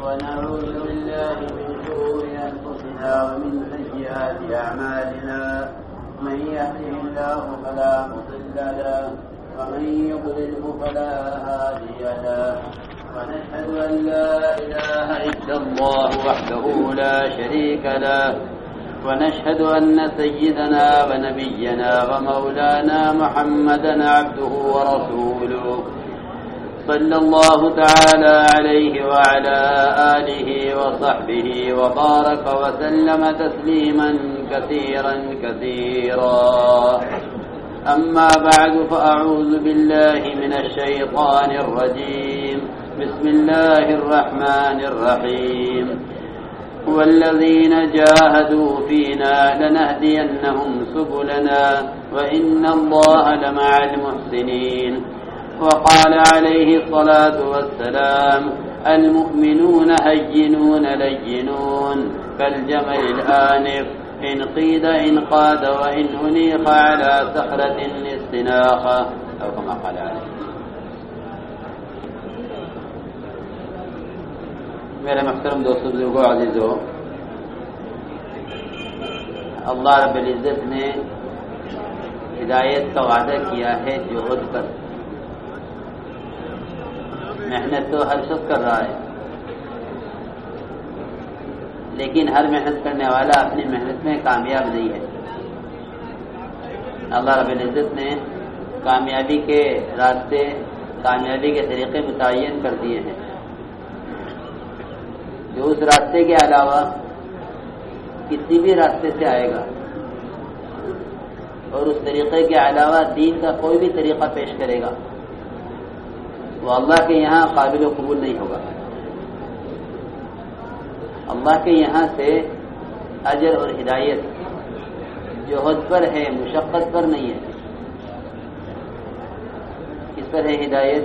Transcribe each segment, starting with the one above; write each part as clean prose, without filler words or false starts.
ونعوذ بالله من شرور أنفسنا ومن سيئات أعمالنا من يهده الله فلا مضل له ومن يضلله فلا هادي له ونشهد أن لا إله إلا الله وحده لا شريك له ونشهد أن سيدنا ونبينا ومولانا محمدا عبده ورسوله صلى الله تعالى عليه وعلى آله وصحبه وبارك وسلم تسليما كثيرا كثيرا أما بعد فأعوذ بالله من الشيطان الرجيم بسم الله الرحمن الرحيم والذين جاهدوا فينا لنهدينهم سبلنا وإن الله لمع المحسنين وقال عليه الصلاة والسلام المؤمنون هينون لينون كالجمل الآنف إن قيد انقاد وإن أنيخ على صخرة استناخة أو كما قال عليه. میرے محترم دوستو بزرگوں عزیزو، اللہ رب العزت نے ہدایت کا وعدہ کیا ہے جہد پر. محنت تو ہر شخص کر رہا ہے، لیکن ہر محنت کرنے والا اپنی محنت میں کامیاب نہیں ہے. اللہ رب العزت نے کامیابی کے راستے، کامیابی کے طریقے متعین کر دیے ہیں، جو اس راستے کے علاوہ کسی بھی راستے سے آئے گا اور اس طریقے کے علاوہ دین کا کوئی بھی طریقہ پیش کرے گا، وہ اللہ کے یہاں قابل و قبول نہیں ہوگا. اللہ کے یہاں سے اجر اور ہدایت جہد پر ہے، مشقت پر نہیں ہے. کس پر ہے ہدایت؟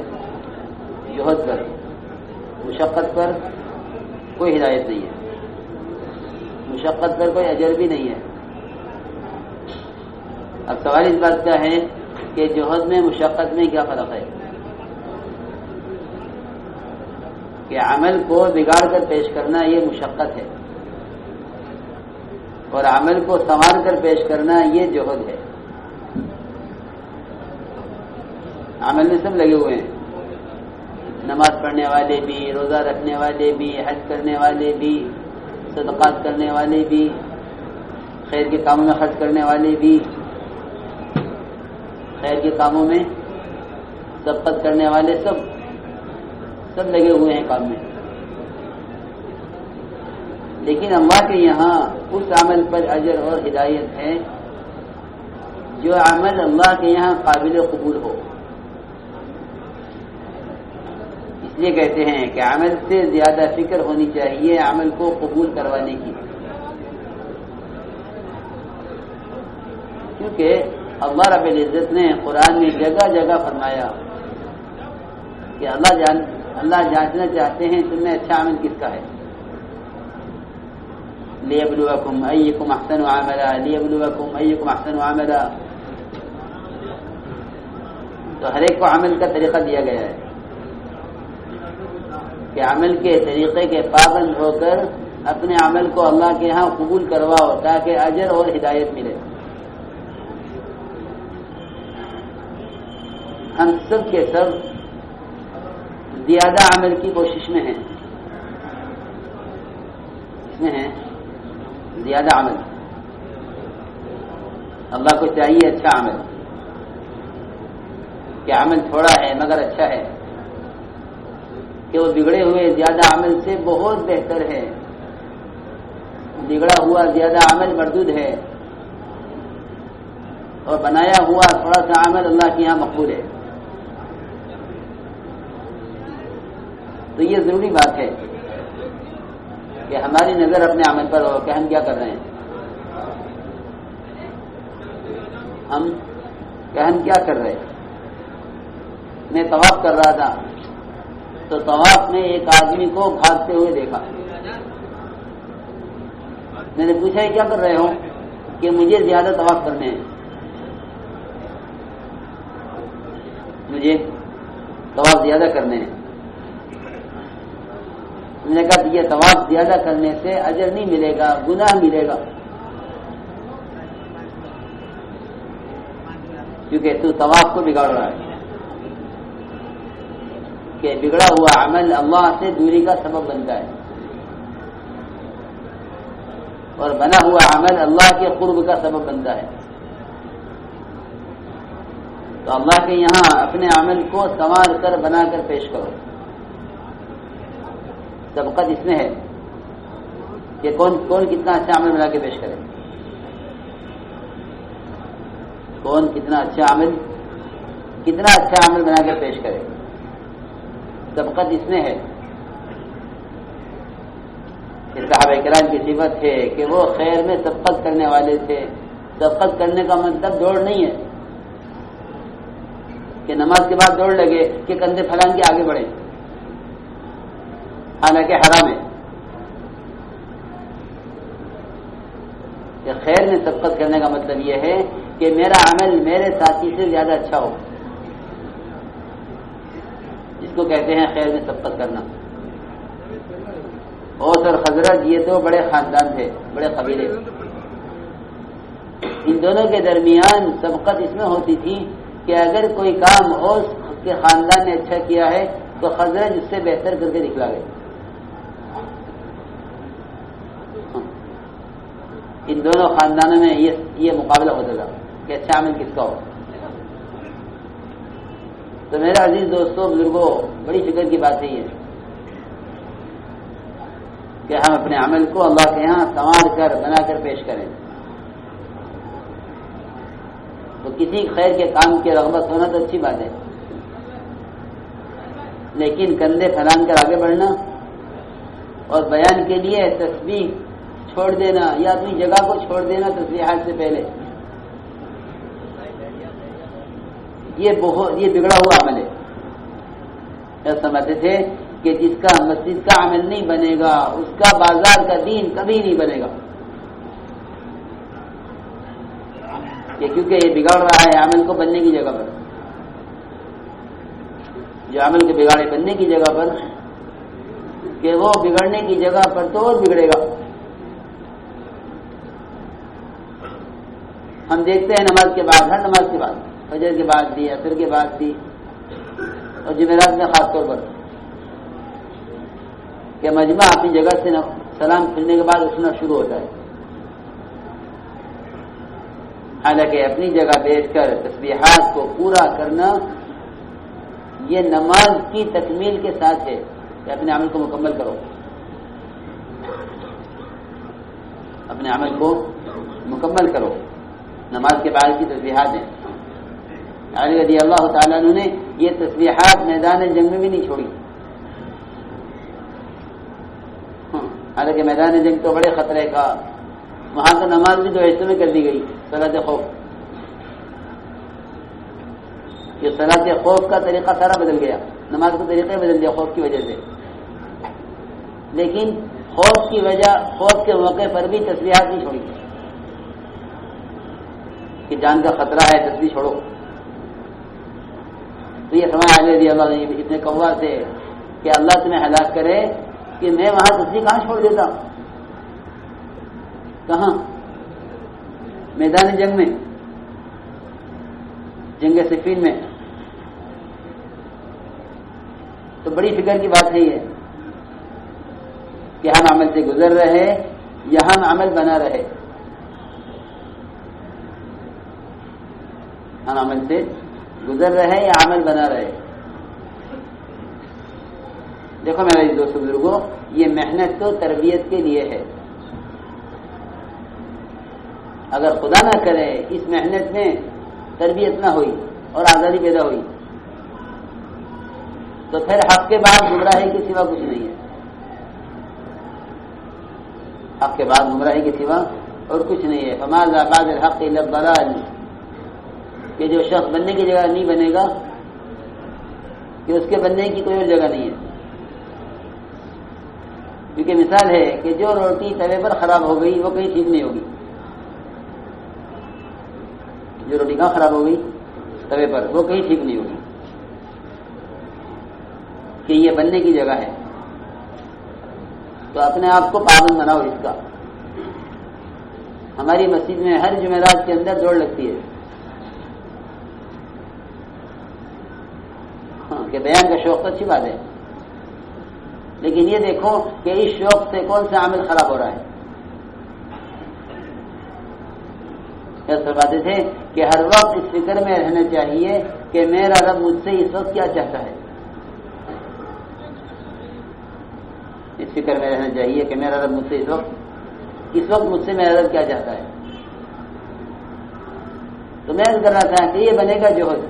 جہد پر. مشقت پر کوئی ہدایت نہیں ہے، مشقت پر کوئی اجر بھی نہیں ہے. اب سوال اس بات کا ہے کہ جہد میں مشقت میں کیا فرق ہے؟ کہ عمل کو بگاڑ کر پیش کرنا یہ مشقت ہے، اور عمل کو سنوار کر پیش کرنا یہ جہد ہے. عمل میں سب لگے ہوئے ہیں، نماز پڑھنے والے بھی، روزہ رکھنے والے بھی، حج کرنے والے بھی، صدقات کرنے والے بھی، خیر کے کاموں میں خرچ کرنے والے بھی، خیر کے کاموں میں سبقت کرنے والے، سب لگے ہوئے ہیں کام میں. لیکن اللہ کے یہاں اس عمل پر اجر اور ہدایت ہے جو عمل اللہ کے یہاں قابل قبول ہو. اس لیے کہتے ہیں کہ عمل سے زیادہ فکر ہونی چاہیے عمل کو قبول کروانے کی، کیونکہ اللہ رب العزت نے قرآن میں جگہ جگہ فرمایا کہ اللہ جانچنا چاہتے ہیں تم میں اچھا عمل کس کا ہے. لیبلوکم ایکم احسن عملا، لیبلوکم ایکم احسن عملا. تو ہر ایک کو عمل کا طریقہ دیا گیا ہے کہ عمل کے طریقے کے پابند ہو کر اپنے عمل کو اللہ کے ہاں قبول کرواؤ تاکہ اجر اور ہدایت ملے. ہم سب کے سب زیادہ عمل کی کوشش میں ہیں، اس میں ہیں زیادہ عمل. اللہ کو چاہیے اچھا عمل، کہ عمل تھوڑا ہے مگر اچھا ہے، کہ وہ بگڑے ہوئے زیادہ عمل سے بہت بہتر ہے. بگڑا ہوا زیادہ عمل مردود ہے، اور بنایا ہوا تھوڑا سا عمل اللہ کے یہاں مقبول ہے. تو یہ ضروری بات ہے کہ ہماری نظر اپنے عمل پر ہو کہ ہم کیا کر رہے ہیں. ہم کیا کر رہے ہیں. میں طواف کر رہا تھا تو طواف میں ایک آدمی کو بھاگتے ہوئے دیکھا. میں نے پوچھا کیا کر رہے ہو؟ کہ مجھے زیادہ طواف کرنے ہیں، مجھے طواف زیادہ کرنے ہیں. میں نے کہا یہ طواف زیادہ کرنے سے اجر نہیں ملے گا، گناہ ملے گا، کیونکہ تو طواف کو بگاڑ رہا ہے کہ بگڑا ہوا عمل اللہ سے دوری کا سبب بنتا ہے، اور بنا ہوا عمل اللہ کے قرب کا سبب بنتا ہے۔ تو اللہ کے یہاں اپنے عمل کو سنوار کر بنا کر پیش کرو۔ سبقت اس میں ہے کہ کون کتنا اچھا عمل بنا کے پیش کرے، کون کتنا اچھا عمل بنا کر پیش کرے۔ سبقت اس میں ہے کہ صحابہ کرام کی صفت ہے کہ وہ خیر میں سبقت کرنے والے تھے۔ سبقت کرنے کا مطلب دوڑ نہیں ہے کہ نماز کے بعد دوڑ لگے کہ کندھے پھیلان کے آگے بڑھے، حالانکہ حرام ہے۔ کہ خیر میں سبقت کرنے کا مطلب یہ ہے کہ میرا عمل میرے ساتھی سے زیادہ اچھا ہو، جس کو کہتے ہیں خیر میں سبقت کرنا۔ اوس اور خزرج یہ دو بڑے خاندان تھے، بڑے قبیلے، ان دونوں کے درمیان سبقت اس میں ہوتی تھی کہ اگر کوئی کام اوس کے خاندان نے اچھا کیا ہے تو خزرج اس سے بہتر کر کے دکھلا گئے۔ ان دونوں خاندانوں میں یہ مقابلہ ہوتا تھا کہ اچھا عمل کس کا ہو۔ تو میرے عزیز دوستوں، بزرگوں، بڑی فکر کی بات ہے یہ کہ ہم اپنے عمل کو اللہ کے یہاں سنوار کر بنا کر پیش کریں۔ تو کسی خیر کے کام کی رغبت ہونا تو اچھی بات ہے، لیکن کندھے پھیلان کر آگے بڑھنا اور بیان کے لیے تسبیح چھوڑ دینا یا اپنی جگہ کو چھوڑ دینا تسبیحات سے پہلے، یہ بگڑا ہوا عمل ہے۔ سمجھتے تھے کہ جس کا مسجد کا عمل نہیں بنے گا اس کا بازار کا دین کبھی نہیں بنے گا، کہ کیونکہ یہ بگاڑ رہا ہے عمل کو بننے کی جگہ پر، جو عمل کے بگاڑے بننے کی جگہ پر، کہ وہ بگڑنے کی جگہ پر تو اور بگڑے گا۔ ہم دیکھتے ہیں نماز کے بعد، ہر نماز کے بعد، فجر کے بعد بھی، عصر کے بعد بھی، اور جمعرات میں خاص طور پر، کہ مجمع اپنی جگہ سے سلام پھرنے کے بعد اٹھنا شروع ہوتا ہے، حالانکہ اپنی جگہ بیٹھ کر تسبیحات کو پورا کرنا یہ نماز کی تکمیل کے ساتھ ہے کہ اپنے عمل کو مکمل کرو، اپنے عمل کو مکمل کرو۔ نماز کے بعد کی تسبیحات ہیں، علی رضی اللہ تعالیٰ عنہ نے یہ تسبیحات میدان جنگ میں بھی نہیں چھوڑی، حالانکہ میدان جنگ تو بڑے خطرے کا، وہاں تو نماز بھی دو حصوں میں کر دی گئی، صلاۃ خوف۔ یہ صلاۃ خوف کا طریقہ سارا بدل گیا، نماز کا طریقہ بدل گیا خوف کی وجہ سے، لیکن خوف کے موقع پر بھی تسبیحات نہیں چھوڑی کہ جان کا خطرہ ہے تسبیح چھوڑو۔ تو یہ فرمایا علی رضی اللہ عنہ اتنے قوا سے کہ اللہ تمہیں ہلاک کرے کہ میں وہاں تسبیح کہاں چھوڑ دیتا، کہاں؟ میدان جنگ میں، جنگ صفین میں۔ تو بڑی فکر کی بات ہے یہ کہ ہم عمل سے گزر رہے یا ہم عمل بنا رہے، ہم عمل سے گزر رہے یا عمل بنا رہے۔ دیکھو میرے دوستوں بزرگوں، یہ محنت تو تربیت کے لیے ہے، اگر خدا نہ کرے اس محنت میں تربیت نہ ہوئی اور آزادی پیدا ہوئی تو پھر حق کے بعد گمراہی کے سوا کچھ نہیں ہے، حق کے بعد گمراہی کے سوا اور کچھ نہیں ہے۔ فما ذا بعد الحق الا الضلال، کہ جو شخص بننے کی جگہ نہیں بنے گا کہ اس کے بننے کی کوئی اور جگہ نہیں ہے، کیونکہ مثال ہے کہ جو روٹی توے پر خراب ہو گئی وہ کہیں ٹھیک نہیں ہوگی، جو روٹی کہاں خراب ہو گئی توے پر، وہ کہیں ٹھیک نہیں ہوگی، کہ یہ بننے کی جگہ ہے۔ تو اپنے آپ کو پابند بناؤ اس کا. ہماری مسجد میں ہر جمعرات کے اندر دوڑ لگتی ہے کہ بیان کا شوق تو اچھی بات ہے، لیکن یہ دیکھو کہ اس شوق سے کون سا عمل خراب ہو رہا ہے. فرماتے تھے کہ ہر وقت اس فکر میں رہنا چاہیے کہ میرا رب مجھ سے اس وقت کیا چاہتا ہے. اس فکر میں رہنا چاہیے کہ میرا رب مجھ سے اس وقت مجھ سے میرا رب کیا چاہتا ہے. تو میں کر رہا تھا کہ یہ بنے گا جوہد،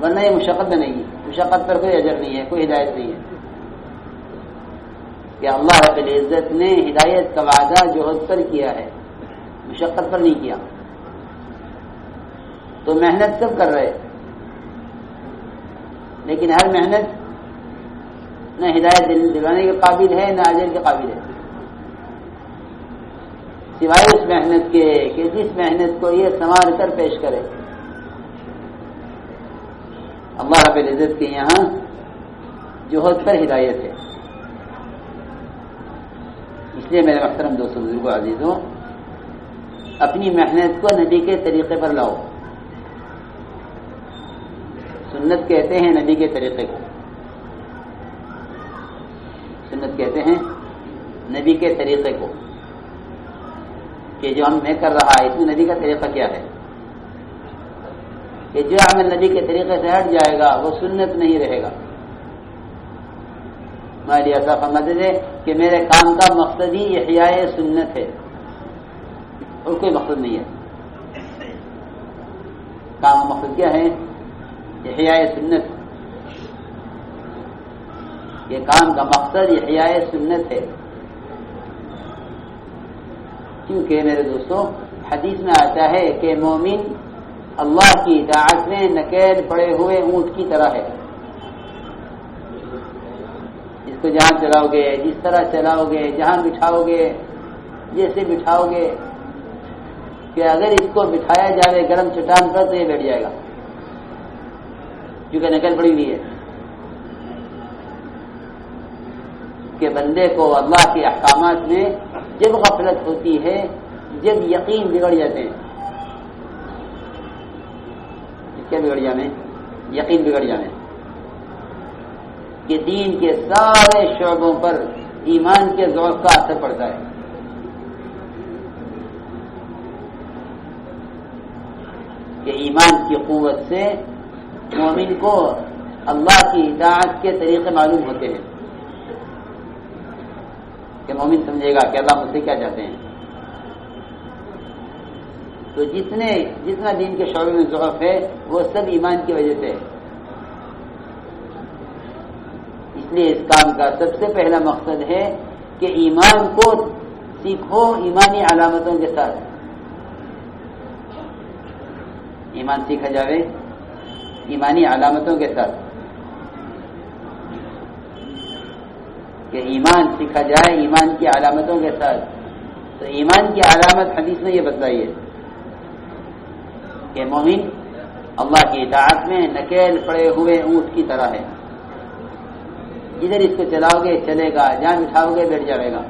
ورنہ یہ مشقت بنے گی. مشقت پر کوئی اجر نہیں ہے، کوئی ہدایت نہیں ہے. کہ اللہ رب العزت نے ہدایت کا وعدہ جوہد پر کیا ہے، مشقت پر نہیں کیا. تو محنت سب کر رہے، لیکن ہر محنت نہ ہدایت دلانے کے قابل ہے نہ اجر کے قابل ہے، سوائے اس محنت کے کہ جس محنت کو یہ سنوار کر پیش کرے. اللہ رب العزت کے یہاں جوہد پر ہدایت ہے. اس لیے میرے محترم دوستوں، بزرگوں، عزیزوں، اپنی محنت کو نبی کے طریقے پر لاؤ. سنت کہتے ہیں نبی کے طریقے کو، سنت کہتے ہیں نبی کے طریقے کو، کہ جو میں کر رہا ہے اس میں نبی کا طریقہ کیا ہے. کہ جو عمل نبی کے طریقے سے ہٹ جائے گا وہ سنت نہیں رہے گا. ہمارے ایسا فرماتے تھے کہ میرے کام کا مقصد ہی احیاء سنت ہے، اور کوئی مقصد نہیں ہے. کام کا مقصد کیا ہے؟ احیاء سنت. یہ کام کا مقصد احیاء سنت ہے. کیونکہ میرے دوستوں حدیث میں آتا ہے کہ مومن اللہ کی اطاعت میں نکیل پڑے ہوئے اونٹ کی طرح ہے. اس کو جہاں چلاؤ گے، جس طرح چلاؤ گے، جہاں بٹھاؤ گے، جیسے بٹھاؤ گے، کہ اگر اس کو بٹھایا جائے گرم چٹان پر تو یہ بیٹھ جائے گا، کیونکہ نکل پڑی ہوئی ہے. کہ بندے کو اللہ کے احکامات میں جب غفلت ہوتی ہے، جب یقین بگڑ جاتے ہیں. کیا بگڑ جانے؟ یقین بگڑ جانے. کہ دین کے سارے شعبوں پر ایمان کے ضعف کا اثر پڑتا ہے. کہ ایمان کی قوت سے مومن کو اللہ کی اطاعت کے طریقے معلوم ہوتے ہیں. کہ مومن سمجھے گا کہ اللہ مجھ سے کیا چاہتے ہیں. تو جتنا دین کے شعبے میں ضعف ہے وہ سب ایمان کی وجہ سے ہے. اس لیے اس کام کا سب سے پہلا مقصد ہے کہ ایمان کو سیکھو ایمانی علامتوں کے ساتھ. ایمان سیکھا جائے ایمانی علامتوں کے ساتھ. کہ ایمان سیکھا جائے ایمان کی علامتوں کے ساتھ. تو ایمان کی علامت حدیث نے یہ بتلائی ہے کہ مومن اللہ کی اطاعت میں نکیل پڑے ہوئے اونٹ کی طرح ہے. جدھر اس کو چلاؤ گے چلے گا، جہاں بٹھاؤ گے بیٹھ جائے گا.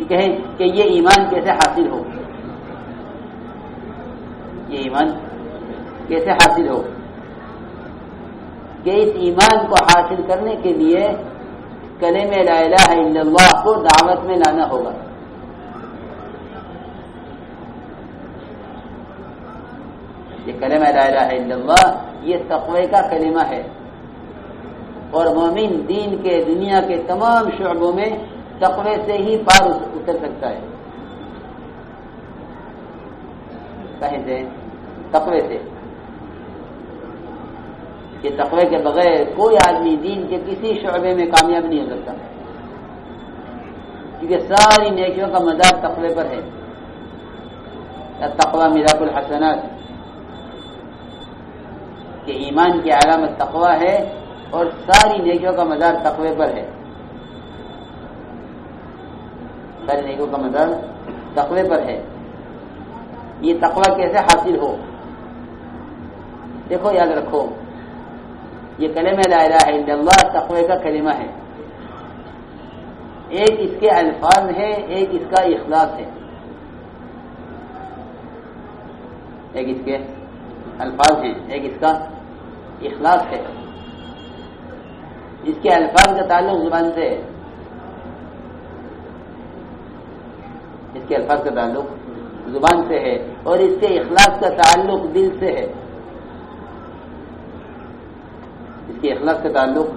کہیں کہ یہ ایمان کیسے حاصل ہو، یہ ایمان کیسے حاصل ہو؟ کہ اس ایمان کو حاصل کرنے کے لیے کلمہ لا الہ الا اللہ کو دعوت میں لانا ہوگا. یہ کلمہ لا الہ الا اللہ یہ تقوی کا کلمہ ہے، اور مومن دین کے دنیا کے تمام شعبوں میں تقوی سے ہی پار اتر سکتا ہے. کہیں سے؟ تقوی سے. کہ تقوی کے بغیر کوئی آدمی دین کے کسی شعبے میں کامیاب نہیں ہو سکتا، کیونکہ ساری نیکیوں کا مدار تقوی پر ہے. تقوی میراث الحسنات، کہ ایمان کی علامت تقوی ہے اور ساری نیکیوں کا مدار تقوی پر ہے. ساری نیکیوں کا مدار تقوی پر ہے. یہ تقوی کیسے حاصل ہو؟ دیکھو، یاد رکھو یہ کلمہ لا الہ الا اللہ تقوی کا کلمہ ہے. ایک اس کے الفاظ ہے، ایک اس کا اخلاص ہے. ایک اس کے الفاظ ہیں، ایک اس کا اخلاص ہے. اس کے الفاظ کا تعلق زبان سے ہے، اس کے الفاظ کا تعلق زبان سے ہے، اور اس کے اخلاص کا تعلق دل سے ہے. اس کے اخلاص کا تعلق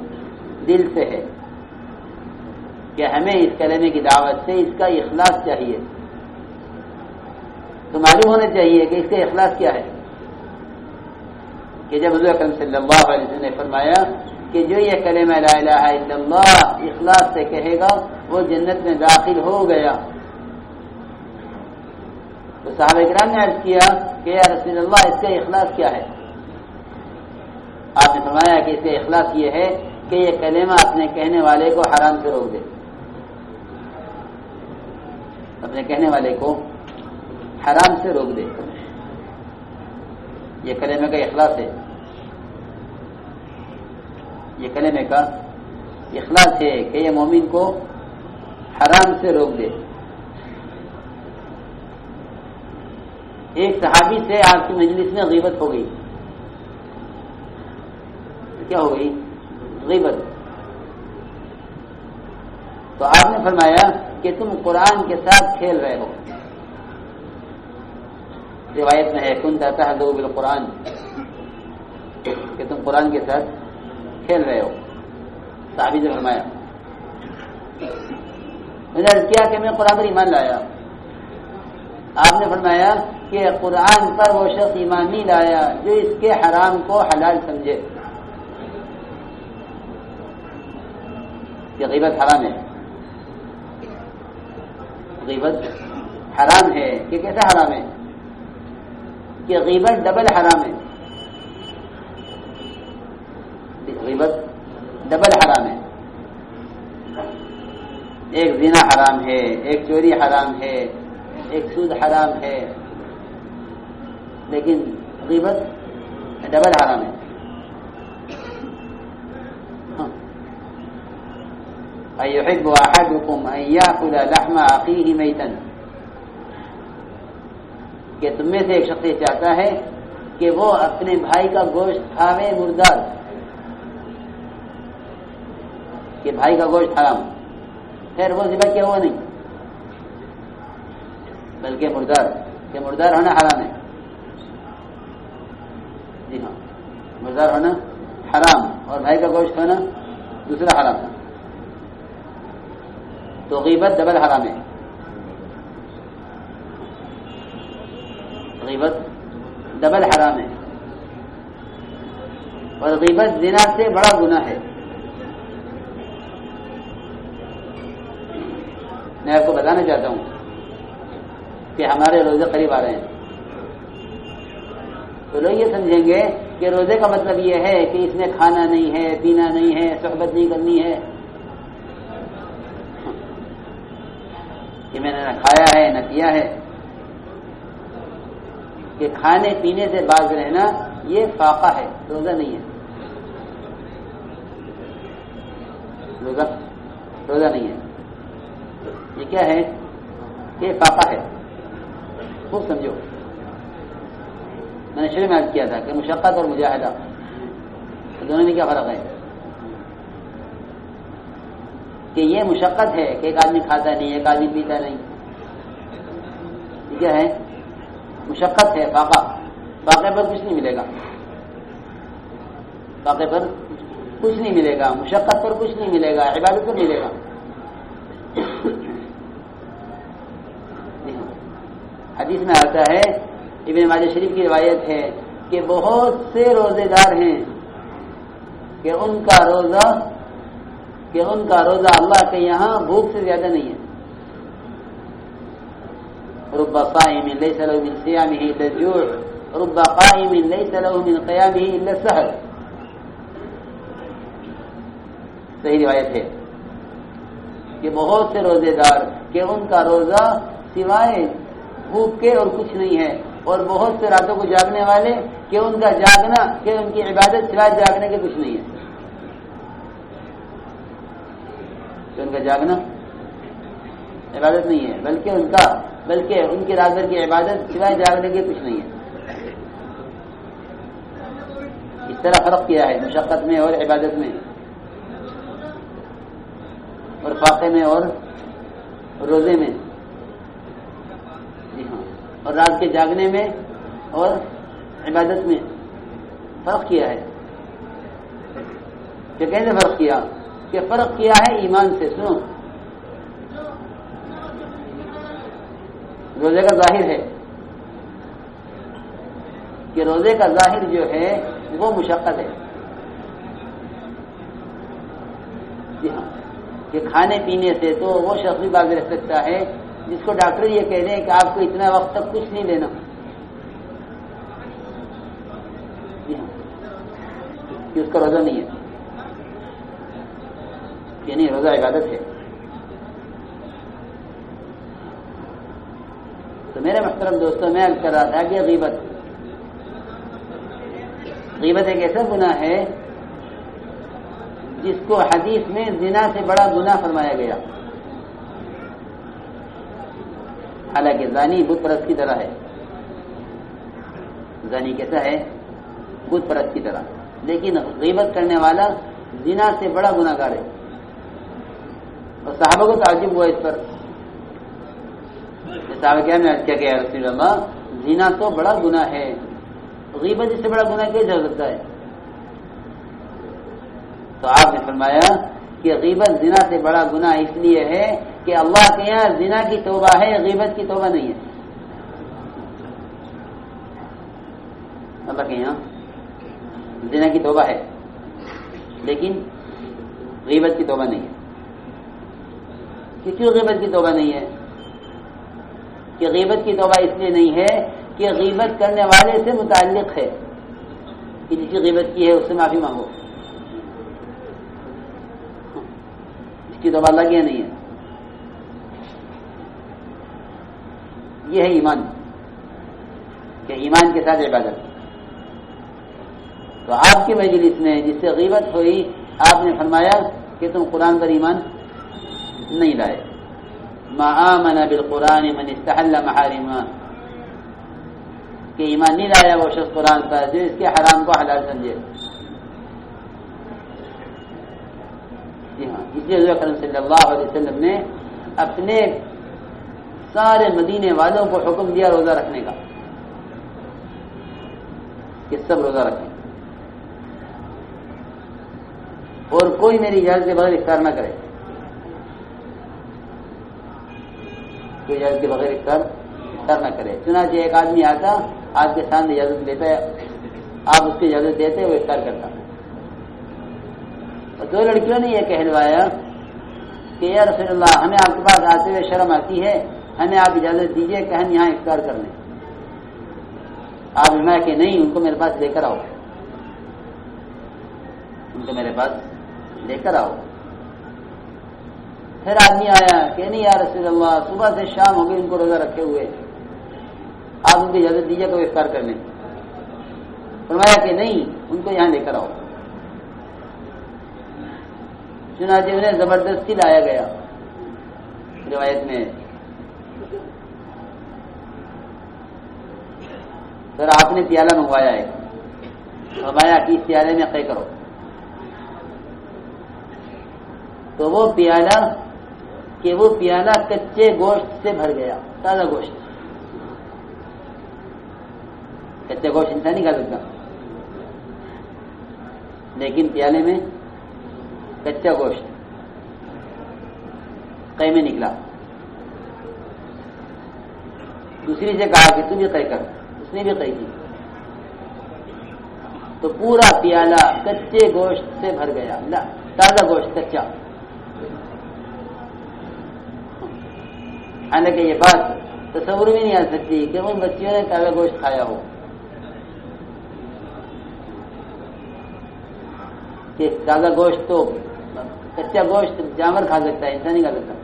دل سے ہے کہ ہمیں اس کلمے کی دعوت سے اس کا اخلاص چاہیے. تو معلوم ہونا چاہیے کہ اس کا اخلاص کیا ہے. کہ جب حضور اکرم صلی اللہ علیہ وسلم نے فرمایا کہ جو یہ کلمہ لا الہ الا اللہ اخلاص سے کہے گا وہ جنت میں داخل ہو گیا، تو صحابہ کرام نے عرض کیا کہ یا رسول اللہ اس کا اخلاص کیا ہے؟ آپ نے فرمایا کہ اس کا اخلاص یہ ہے کہ یہ کلمہ اپنے کہنے والے کو حرام سے روک دے. اپنے کہنے والے کو حرام سے روک دے. یہ کلمے کا اخلاص ہے، یہ کلمے کا اخلاص ہے کہ یہ مومن کو حرام سے روک دے. ایک صحابی سے آپ کی مجلس میں غیبت ہو گئی. کیا ہو گئی؟ غیبت. تو آپ نے فرمایا کہ تم قرآن کے ساتھ کھیل رہے ہو. روایت میں ہے کنت تہزؤ بالقرآن، کہ تم قرآن کے ساتھ کھیل رہے ہو. صحابی نے فرمایا، میں نے عرض کیا کہ میں قرآن پر ایمان لایا. آپ نے فرمایا کہ قرآن پر وہ شخص ایمان نہیں لایا جو اس کے حرام کو حلال سمجھے. کہ غیبت حرام ہے، غیبت حرام ہے. کہ کیسا حرام ہے؟ کہ غیبت ڈبل حرام ہے. غیبت ڈبل حرام ہے. ایک زنا حرام ہے، ایک چوری حرام ہے، ایک سود حرام ہے، لیکن غیبت ڈبل حرام ہے. أَيُحِبُّ أَحَدُكُمْ أَن يَأْكُلَ لَحْمَ أَخِيهِ مَيْتًا، کہ تم میں سے ایک شخص یہ چاہتا ہے کہ وہ اپنے بھائی کا گوشت کھاوے مردار. کہ بھائی کا گوشت حرام، خیر وہ ذبح کیا ہوا نہیں بلکہ مردار، کہ مردار ہونا حرام ہے. جی ہاں، مردار ہونا حرام اور بھائی کا گوشت ہونا دوسرا حرام ہے. تو غیبت ڈبل حرام ہے. غیبت ڈبل حرام ہے، اور غیبت زنا سے بڑا گناہ ہے. میں آپ کو بتانا چاہتا ہوں کہ ہمارے روزے قریب آ رہے ہیں، تو لوگ یہ سمجھیں گے کہ روزے کا مطلب یہ ہے کہ اس میں کھانا نہیں ہے، پینا نہیں ہے، صحبت نہیں کرنی ہے، کہ میں نے نہ کھایا ہے نہ پیا ہے. کہ کھانے پینے سے باز رہنا یہ فاقہ ہے، روزہ نہیں ہے. روزہ نہیں ہے، یہ کیا ہے؟ یہ فاقہ ہے. خوب سمجھو، میں نے شروع میں عرض کیا تھا کہ مشقت اور مجاہدہ دونوں میں کیا فرق ہے. کہ یہ مشقت ہے کہ ایک آدمی کھاتا نہیں، ایک آدمی پیتا نہیں. یہ کیا ہے؟ مشقت ہے، فاقہ. فاقے پر کچھ نہیں ملے گا، فاقے پر کچھ نہیں ملے گا، مشقت پر کچھ نہیں ملے گا، عبادت پر ملے گا. حدیث میں آتا ہے، ابن ماجہ شریف کی روایت ہے کہ بہت سے روزے دار ہیں کہ ان کا روزہ اللہ کے یہاں بھوک سے زیادہ نہیں ہے. رب صائم ليس له من صيامه الا الجوع رب قائم ليس له من قيامه الا السحر. صحیح روایت ہے کہ بہت سے روزے دار کہ ان کا روزہ سوائے بھوک کے اور کچھ نہیں ہے، اور بہت سے راتوں کو جاگنے والے کہ ان کا جاگنا کہ ان کی عبادت سوائے جاگنے کے کچھ نہیں ہے، کہ ان کا جاگنا عبادت نہیں ہے، بلکہ ان کی رات بھر کی عبادت سوائے جاگنے کے کچھ نہیں ہے۔ اس طرح فرق کیا ہے مشقت میں اور عبادت میں، اور فاقے میں اور روزے میں، جی ہاں، اور رات کے جاگنے میں اور عبادت میں فرق کیا ہے۔ کہ کیسے فرق کیا؟ کہ فرق کیا ہے ایمان سے۔ سنو، روزے کا ظاہر ہے کہ روزے کا ظاہر جو ہے وہ مشقت ہے، جی ہاں، کہ کھانے پینے سے تو وہ شخص بھی باز رہ سکتا ہے جس کو ڈاکٹر یہ کہہ رہے ہیں کہ آپ کو اتنا وقت تک کچھ نہیں لینا، جی ہاں، کہ اس کا روزہ نہیں ہے، یعنی روزہ عبادت ہے۔ تو میرے محترم دوستوں، میں عرض کر رہا تھا کہ غیبت ایک ایسا گناہ ہے جس کو حدیث میں زنا سے بڑا گناہ فرمایا گیا، حالانکہ زانی بت پرست کی طرح ہے، زانی کیسا ہے؟ بت پرست کی طرح، لیکن غیبت کرنے والا زنا سے بڑا گناہگار ہے۔ اور صحابہ کو تعجب ہوا اس پر، صحابہ کیا نے عرض کیا کہ رسول اللہ زنا تو بڑا گناہ ہے، غیبت اس سے بڑا گناہ کیسے ہو سکتا ہے؟ تو آپ نے فرمایا کہ غیبت زنا سے بڑا گناہ اس لیے ہے کہ اللہ کے یہاں زنا کی توبہ ہے، غیبت کی توبہ نہیں ہے۔ اللہ کے یہاں زنا کی توبہ ہے لیکن غیبت کی توبہ نہیں ہے۔ کیوں غیبت کی توبہ نہیں ہے؟ کہ غیبت کی توبہ اس لیے نہیں ہے کہ غیبت کرنے والے سے متعلق ہے کہ جس کی غیبت کی ہے اس سے معافی مانگو، اس کی توبہ اللہ کی نہیں ہے۔ یہ ہے ایمان، کہ ایمان کے ساتھ عبادت۔ تو آپ کی مجلس میں جس سے غیبت ہوئی، آپ نے فرمایا کہ تم قرآن پر ایمان نہیں لائے۔ ما آمن بالقرآن من استحل محارما، کہ ایمان نہیں لایا وہ شخص قرآن پر جو اس کے حرام کو حلال سمجھے۔ جی ہاں، اس لیے حضور اکرم صلی اللہ علیہ وسلم نے اپنے سارے مدینے والوں کو حکم دیا روزہ رکھنے کا، کہ سب روزہ رکھیں اور کوئی میری اجازت کے بغیر افطار نہ کرے، کوئی اجازت کے بغیر افطار نہ کرے۔ چنانچہ ایک آدمی آتا، آپ کے سامنے اجازت لیتا ہے، آپ اس کی اجازت دیتے وہ افطار کرتا۔ اور دو لڑکیوں نے یہ کہلوایا کہ یا رسول اللہ ہمیں آپ کے پاس آتے ہوئے شرم آتی ہے، ہمیں آپ اجازت دیجیے کہ ہم یہاں افطار کر لیں۔ آپ فرمایا کہ نہیں، ان کو میرے پاس لے کر آؤ، ان کو میرے پاس لے کر آؤ۔ پھر آدمی آیا کہ نہیں یا رسول اللہ صبح سے شام ہو گئی ان کو روزہ رکھے ہوئے، آپ ان کی اجازت دیجیے کہ وہ افطار کر لیں۔ فرمایا کہ نہیں، ان کو یہاں لے کر آؤ۔ چنانچہ انہیں زبردستی لایا گیا، روایت میں پھر آپ نے پیالہ منگوایا ہے، فرمایا کہ اس پیالے میں قے کرو۔ تو وہ پیالہ کچے گوشت سے بھر گیا، تازہ گوشت۔ کچا گوشت انسان نہیں کھا سکتا، لیکن پیالے میں کچا گوشت قے میں نکلا۔ دوسری سے کہا کہ تم بھی قے کر، اس نے بھی قے کی، تو پورا پیالہ کچے گوشت سے بھر گیا، تازہ گوشت کچا۔ حالانکہ یہ بات تصور بھی نہیں آ سکتی کہ ان بچیوں نے تازہ گوشت کھایا ہو، کہ تازہ گوشت تو کچا گوشت جانور کھا سکتا ہے، انسان نہیں کھا سکتا۔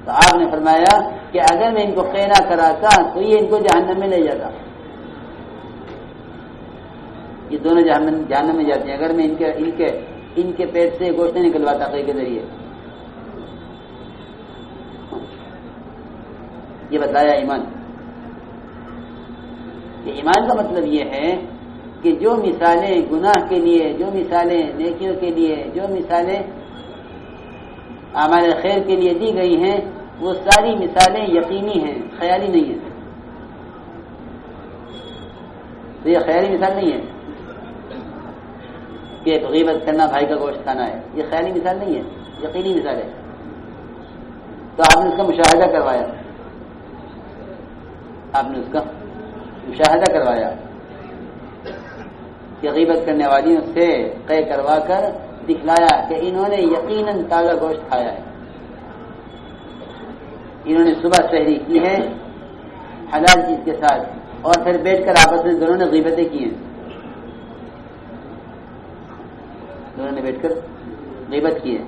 تو آپ نے فرمایا کہ اگر میں ان کو قے نہ کراتا تو یہ ان کو جہنم میں لے جاتا. یہ دونوں جہنم میں جاتے ہیں اگر میں ان کے پیٹ سے گوشت نہیں نکلواتا قے کے ذریعے. یہ بتایا ایمان. کہ ایمان کا مطلب یہ ہے کہ جو مثالیں گناہ کے لیے، جو مثالیں نیکیوں کے لیے، جو مثالیں اعمال خیر کے لیے دی گئی ہیں، وہ ساری مثالیں یقینی ہیں، خیالی نہیں ہیں. تو یہ خیالی مثال نہیں ہے کہ غیبت کرنا، بھائی کا گوشت کھانا ہے. یہ خیالی مثال نہیں ہے، یقینی مثال ہے. تو آپ نے اس کا مشاہدہ کروایا، آپ نے اس کا مشاہدہ کروایا کہ غیبت کرنے والیوں سے قے کروا کر دکھلایا کہ انہوں نے یقیناً تازہ گوشت کھایا ہے. انہوں نے صبح سحری کی ہے حلال چیز کے ساتھ، اور پھر بیٹھ کر آپس میں دونوں نے غیبتیں کی ہیں. دونوں نے بیٹھ کر غیبت کی ہے.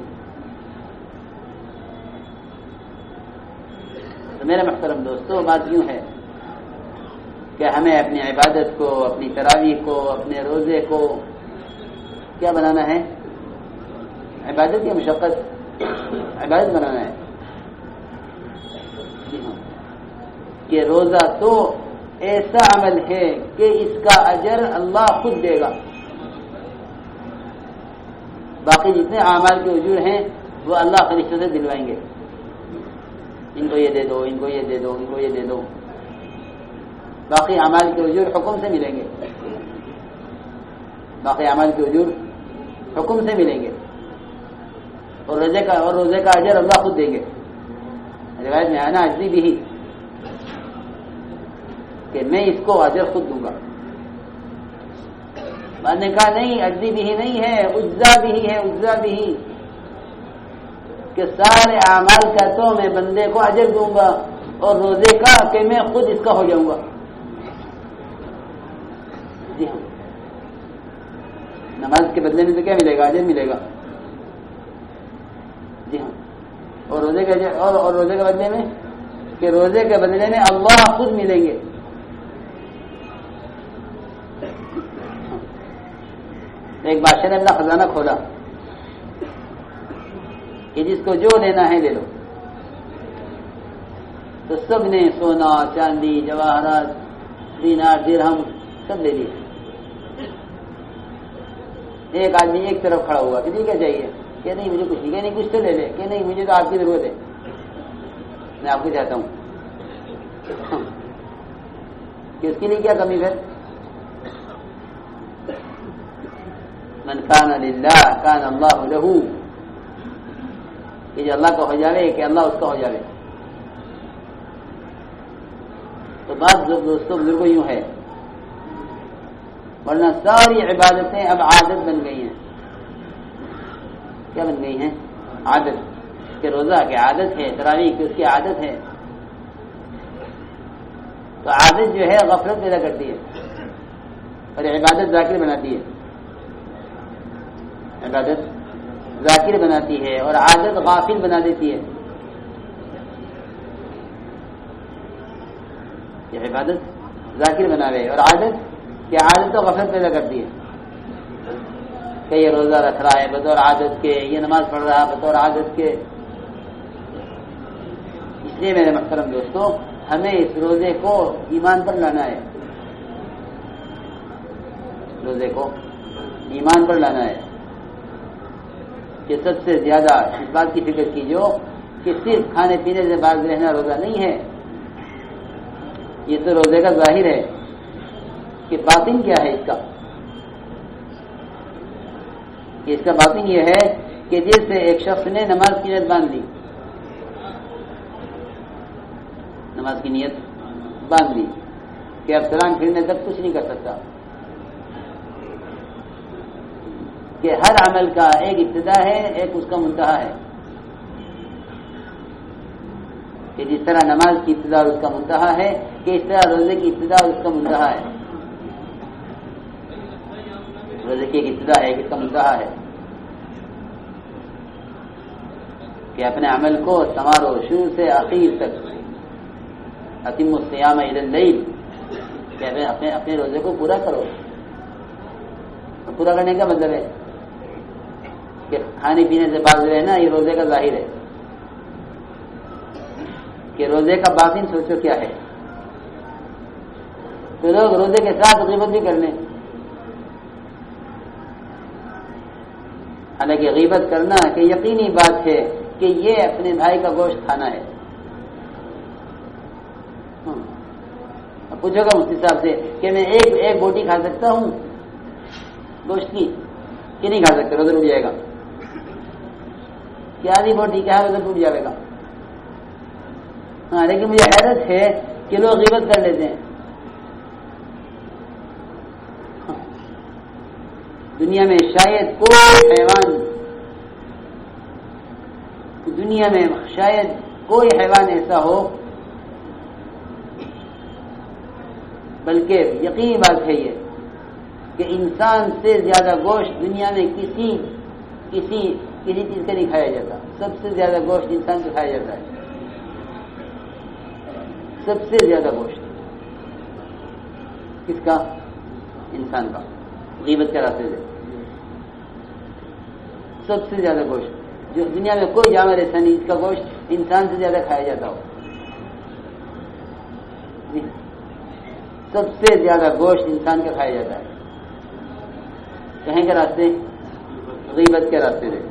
تو میرے محترم دوستو، بات یوں ہے کہ ہمیں اپنی عبادت کو، اپنی تراویح کو، اپنے روزے کو کیا بنانا ہے؟ عبادت کی مشقت عبادت بنانا ہے. کہ روزہ تو ایسا عمل ہے کہ اس کا اجر اللہ خود دے گا. باقی جتنے اعمال کے اجور ہیں وہ اللہ فرشتوں سے دلوائیں گے، ان کو یہ دے دو، ان کو یہ دے دو، ان کو یہ دے دو. باقی اعمال کے اجور حکم سے ملیں گے، باقی اعمال کے اجور حکم سے ملیں گے. اور روزے کا اجر اللہ خود دیں گے. روایت میں آنا اجزی بھی کہ میں اس کو اجر خود دوں گا. میں نے کہا نہیں، اجزی بھی نہیں ہے، اجزا بھی ہے. اجزا بھی کہ سارے اعمال کا تو میں بندے کو اجر دوں گا، اور روزے کا کہ میں خود اس کا ہو جاؤں گا. جی ہاں، نماز کے بدلے میں تو کیا ملے گا؟ اجر ملے گا. جی ہاں، اور روزے کے اور روزے کے بدلے میں کہ روزے کے بدلے میں اللہ خود ملیں گے. ایک بادشاہ نے اپنا خزانہ کھولا کہ جس کو جو لینا ہے لے لو. تو سب نے سونا، چاندی، جواہرات، دینار، درہم سب لے لیے. ایک آدمی ایک طرف کھڑا ہوا کہ کیا چاہیے؟ کہ نہیں مجھے کچھ نہیں. کہ نہیں کچھ تو لے لے. کہ نہیں مجھے تو آپ کی ضرورت ہے، میں آپ کو چاہتا ہوں. کہ اس کے لیے کیا کمی ہے؟ من کان للہ کان اللہ لہ، کہ جو اللہ کا ہو جاوے کہ اللہ اس کا ہو جاوے. تو بات دوستوں بزرگوں یوں ہے، ورنہ ساری عبادتیں اب عادت بن گئی ہیں. کیا بن گئی ہیں؟ عادت. کہ روزہ کی عادت ہے، تراویح کی اس کی عادت ہے. تو عادت جو ہے غفلت پیدا کرتی ہے، اور عبادت ذاکر بناتی ہے. عبادت ذاکر بناتی ہے اور عادت غافل بنا دیتی ہے. یہ عبادت ذاکر بناوے اور عادت کہ عادت تو غفلت پیدا کرتی ہے. کہ یہ روزہ رکھ رہا ہے بطور عادت کے، یہ نماز پڑھ رہا ہے بطور عادت کے. اس لیے میرے محترم دوستوں، ہمیں اس روزے کو ایمان پر لانا ہے. روزے کو ایمان پر لانا ہے. کہ سب سے زیادہ اس بات کی فکر کیجو کہ صرف کھانے پینے سے باز رہنا روزہ نہیں ہے. یہ تو روزے کا ظاہر ہے کہ باطن کیا ہے اس کا. کہ اس کا باطن یہ ہے کہ جیسے ایک شخص نے نماز کی نیت باندھ لی، نماز کی نیت باندھ لی کہ اب سلام پھرنے تک کچھ نہیں کر سکتا. کہ ہر عمل کا ایک ابتدا ہے، ایک اس کا منتہا ہے. کہ جس طرح نماز کی ابتدا اس کا منتہا ہے، کہ اس طرح روزے کی ابتدا اس کا منتہا ہے. روزے کی ایک ابتدا ہے، ایک اس کا منتہا ہے. کہ اپنے عمل کو سنوارو شروع سے آخر تک. اتم الصیام الی اللیل، کہ اپنے روزے کو پورا کرو. پورا کرنے کا مطلب ہے کہ کھانے پینے سے باز رہنا، یہ روزے کا ظاہر ہے. کہ روزے کا باطن سوچو کیا ہے. تو لوگ روزے کے ساتھ غیبت بھی کر لیں، حالانکہ غیبت کرنا کہ یقینی بات ہے کہ یہ اپنے بھائی کا گوشت کھانا ہے. پوچھو گا مفتی صاحب سے کہ میں ایک بوٹی کھا سکتا ہوں گوشت کی کہ نہیں کھا سکتے، روزہ ٹوٹ جائے گا. کیا آدھی بوٹی کیا ہے، روزہ ٹوٹ جائے گا. ہاں، لیکن مجھے حیرت ہے کہ لوگ غیبت کر لیتے ہیں. دنیا میں شاید کوئی حیوان ایسا ہو، بلکہ یقینی بات ہے یہ کہ انسان سے زیادہ گوشت دنیا میں کسی چیز کا نہیں کھایا جاتا. سب سے زیادہ گوشت انسان کا کھایا جاتا ہے. سب سے زیادہ گوشت کس کا؟ انسان کا، غیبت کے راستے سے. سب سے زیادہ گوشت، جو دنیا میں کوئی جانور ایسا نہیں جس کا گوشت انسان سے زیادہ کھایا جاتا ہو. سب سے زیادہ گوشت انسان کا کھایا جاتا ہے. کہیں کے راستے؟ غیبت کے راستے سے.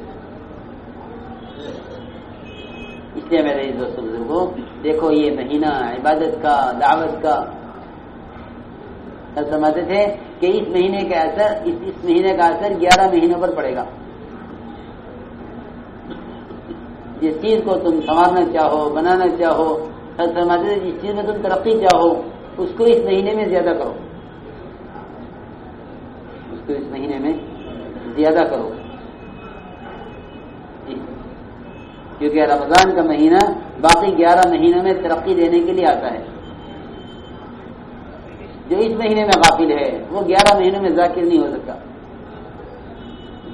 اس لیے میرے دوستوں بزرگوں، دیکھو یہ مہینہ عبادت کا، دعوت کا، سمجھتے تھے کہ اس مہینے کا اثر اس مہینے کا اثر 11 مہینوں پر پڑے گا. جس چیز کو تم سنوارنا چاہو، بنانا چاہو، سمجھتے تھے جس چیز میں تم ترقی چاہو اس کو اس مہینے میں زیادہ کرو، اس کو اس مہینے میں زیادہ کرو. کیونکہ رمضان کا مہینہ باقی 11 مہینوں میں ترقی دینے کے لیے آتا ہے. جو اس مہینے میں غافل ہے وہ 11 مہینوں میں ذاکر نہیں ہو سکتا.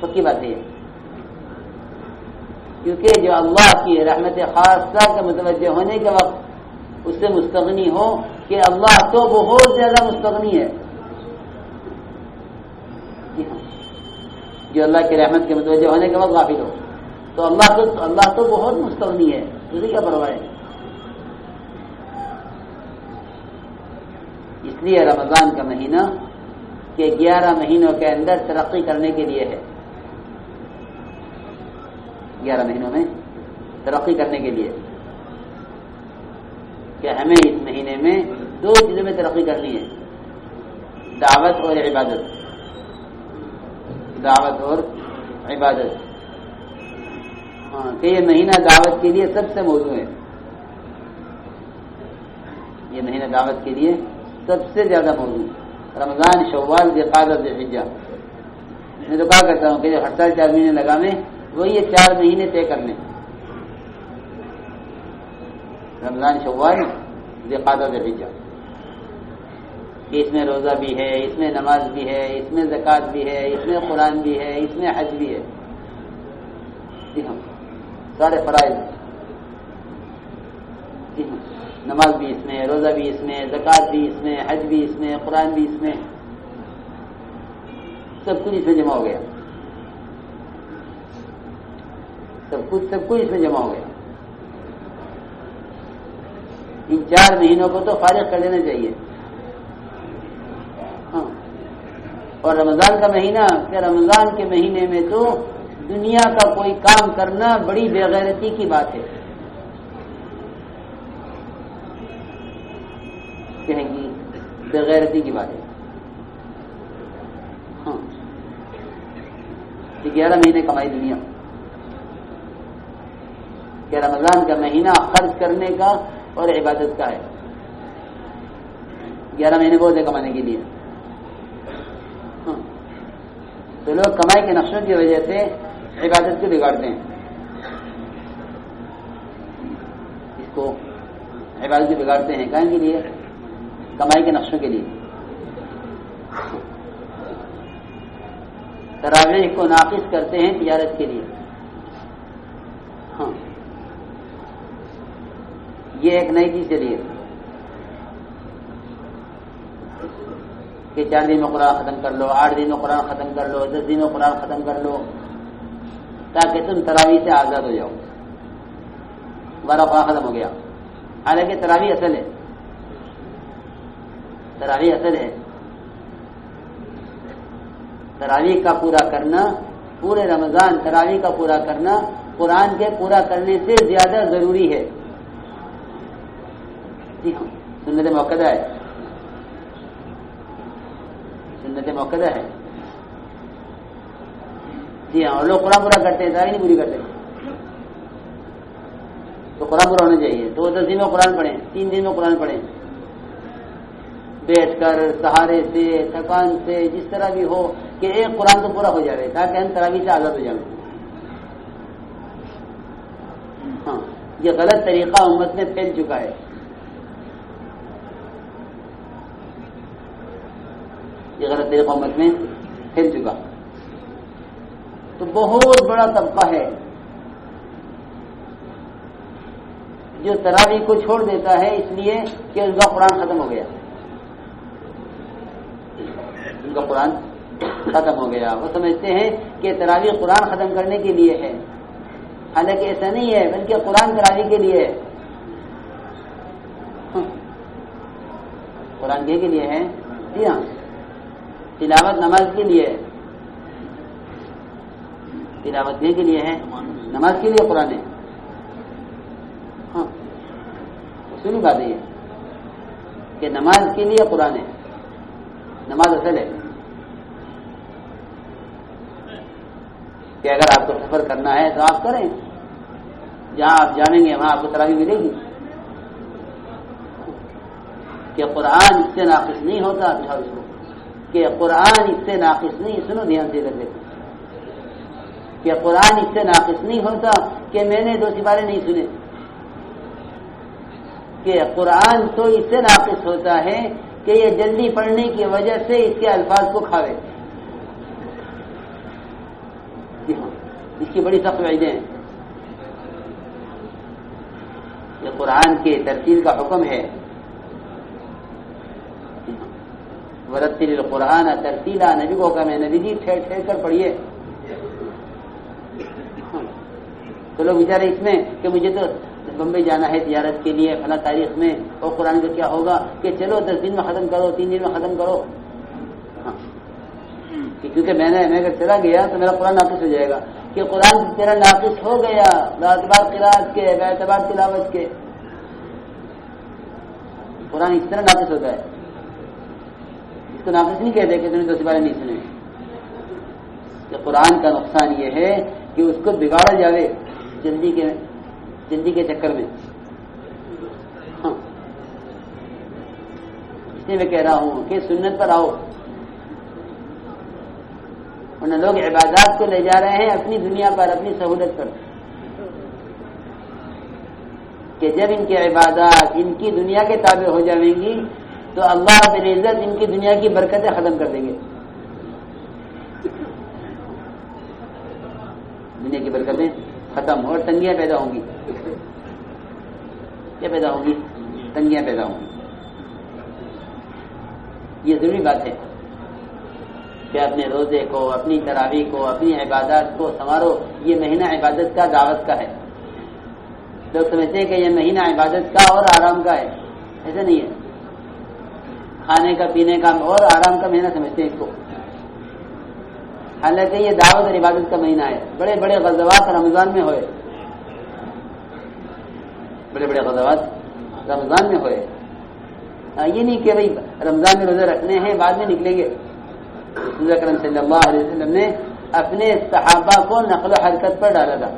پکی بات ہے، کیونکہ جو اللہ کی رحمت خاصہ کا متوجہ ہونے کے وقت اس سے مستغنی ہو کہ اللہ تو بہت زیادہ مستغنی ہے. جو اللہ کی رحمت کے متوجہ ہونے کے وقت غافل ہو تو اللہ تو بہت مستغنی ہے، تجھے کیا پرواہ ہے. اس لیے رمضان کا مہینہ کہ 11 مہینوں کے اندر ترقی کرنے کے لیے ہے. 11 مہینوں میں ترقی کرنے کے لیے کہ ہمیں اس مہینے میں 2 چیزوں میں ترقی کرنی ہے، دعوت اور عبادت. دعوت اور عبادت، ہاں، کہ یہ مہینہ دعوت کے لیے سب سے موزوں ہے. یہ مہینہ دعوت کے لیے سب سے زیادہ موزوں. رمضان، شوال، ذوالقعدہ، ذوالحجہ. میں تو کہا کرتا ہوں کہ جو ہر سال 4 مہینے لگانے وہ یہ 4 مہینے طے کر لیں. رمضان، شوال، ذوالقعدہ، ذوالحجہ، کہ اس میں روزہ بھی ہے، اس میں نماز بھی ہے، اس میں زکوٰۃ بھی ہے، اس میں قرآن بھی ہے، اس میں حج بھی ہے. جی ہاں، سارے فرائض. جی ہاں، نماز بھی اس میں، روزہ بھی اس میں، زکوٰۃ بھی اس میں، حج بھی اس میں، قرآن بھی اس میں، سب کچھ اس میں جمع ہو گیا. سب کچھ اس میں جمع ہو گیا. ان 4 مہینوں کو تو فارغ کر لینا چاہیے. ہاں، اور رمضان کا مہینہ کہ رمضان کے مہینے میں تو دنیا کا کوئی کام کرنا بڑی بے غیرتی کی بات ہے. کہیں گی بے غیرتی کی بات ہے. ہاں، 11 مہینے کمائی دنیا کہ رمضان کا مہینہ خرچ کرنے کا اور عبادت کا ہے. 11 مہینے بہت ہے کمانے کے لیے. ہاں، تو لوگ کمائی کے نقشوں کی وجہ سے عبادت کو بگاڑتے ہیں. اس کو عبادت کو بگاڑتے ہیں کہیں کے لیے؟ کمائی کے نقشوں کے لیے. تراویح کو ناقص کرتے ہیں تجارت کے لیے. ہاں، یہ ایک نئی چیز چلی ہے کہ 4 دن میں قرآن ختم کر لو، 8 دن میں قرآن ختم کر لو، 10 دن میں قرآن ختم کر لو، تاکہ تم تراویح سے آزاد ہو جاؤ. ہمارا قرآن ختم ہو گیا. حالانکہ تراویح اصل ہے، تراویح اصل ہے. تراویح کا پورا کرنا، پورے رمضان تراویح کا پورا کرنا قرآن کے پورا کرنے سے زیادہ ضروری ہے. سنت موقدہ ہے، سنت موقدہ ہے. جی ہاں، اور لوگ قرآن پورا کرتے ہیں، تراویح نہیں پوری کرتے. تو قرآن پورا ہونا چاہیے. تو 10 دن میں قرآن پڑھیں، 3 دن میں قرآن پڑھیں، بیٹھ کر سہارے سے، تھکان سے، جس طرح بھی ہو کہ ایک قرآن تو پورا ہو جائے تاکہ ہم تراویح سے آزاد ہو جائیں. ہاں، یہ غلط طریقہ امت میں پھیل چکا ہے. یہ غلط طریقہ امت میں پھیل چکا. تو بہت بڑا طبقہ ہے جو تراویح کو چھوڑ دیتا ہے اس لیے کہ اس کا قرآن ختم ہو گیا. ان کا قرآن ختم ہو گیا. وہ سمجھتے ہیں کہ تراویح قرآن ختم کرنے کے لیے ہے، حالانکہ ایسا نہیں ہے، بلکہ قرآن تراویح کے لیے ہے. قرآن کے لیے ہے. جی ہاں، تلاوت نماز کے لیے ہے، تلاوت کے لیے ہے، نماز کے لیے قرآن ہے. ہاں، سنی بات ہے یہ کہ نماز کے لیے قرآن ہے. نماز اصل ہے کہ اگر آپ کو سفر کرنا ہے تو آپ کریں، جہاں آپ جانیں گے وہاں آپ کو تراویح ملے گی. کہ قرآن اس سے ناقص نہیں ہوتا. اس کو کہ قرآن اس سے ناقص نہیں، سنو دھیان سے ادھر دیکھو، کہ قرآن اس سے ناقص نہیں ہوتا کہ میں نے 2 سپارے نہیں سنے. کہ قرآن تو اس سے ناقص ہوتا ہے کہ یہ جلدی پڑھنے کی وجہ سے اس کے الفاظ کو کھاوے. اس کی بڑی سخت وجہ ہیں. یہ قرآن کے ترتیل کا حکم ہے. ورتل القرآن ترتیلا، نبی کو کہا میں نبی جی ٹھہر ٹھہر کر پڑھیے. تو لوگ بیچارے اس میں کہ مجھے تو بمبئی جانا ہے تجارت کے لیے فلاں تاریخ میں، اور قرآن کا کیا ہوگا کہ چلو 10 دن میں ختم کرو، 3 دن میں ختم کرو. ہاں، کیونکہ میں اگر چلا گیا تو میرا قرآن ناقص ہو جائے گا. کہ قرآن تیرا ناقص ہو گیا باعتبار قرأت کے، باعتبار تلاوت کے. قرآن اس طرح ناقص ہوتا ہے. اس کو ناقص نہیں کہتے کہ تم نے 2 سپارے نہیں سنے. کہ قرآن کا نقصان یہ ہے کہ اس کو بگاڑا جاوے جلدی کے چکر میں. ہاں، اس لیے میں کہہ رہا ہوں کہ سنت پر آؤ. ورنہ لوگ عبادات کو لے جا رہے ہیں اپنی دنیا پر، اپنی سہولت پر. کہ جب ان کی عبادات ان کی دنیا کے تابع ہو جائیں گی تو اللہ رب العزت ان کی دنیا کی برکتیں ختم کر دیں گے. دنیا کی برکتیں ختم اور تنگیاں پیدا ہوں گی. کیا پیدا ہوں گی؟ تنگیاں پیدا ہوں گی. یہ ضروری بات ہے کہ اپنے روزے کو، اپنی تراویح کو، اپنی عبادات کو سنوارو. یہ مہینہ عبادت کا، دعوت کا ہے. لوگ سمجھتے ہیں کہ یہ مہینہ عبادت کا اور آرام کا ہے. ایسا نہیں ہے. کھانے کا، پینے کا اور آرام کا مہینہ سمجھتے ہیں اس کو. حالانکہ یہ دعوت اور عبادت کا مہینہ ہے. بڑے بڑے غزوات رمضان میں ہوئے، بڑے بڑے غزوات رمضان میں ہوئے. یہ نہیں کہ بھائی رمضان میں روزے رکھنے ہیں بعد میں نکلیں گے. رسول اکرم صلی اللہ علیہ وسلم نے اپنے صحابہ کو نقل و حرکت پر ڈالا تھا.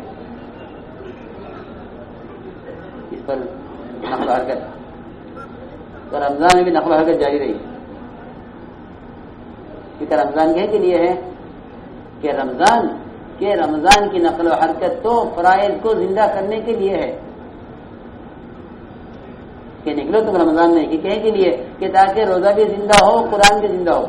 اس پر نقل و حرکت، تو رمضان میں بھی نقل و حرکت جاری رہی. کیونکہ رمضان کے لیے ہے کہ رمضان کی نقل و حرکت تو فرائض کو زندہ کرنے کے لیے ہے. کہ نکلو تم رمضان میں کہیں کے لیے کہ تاکہ روزہ بھی زندہ ہو، قرآن بھی زندہ ہو.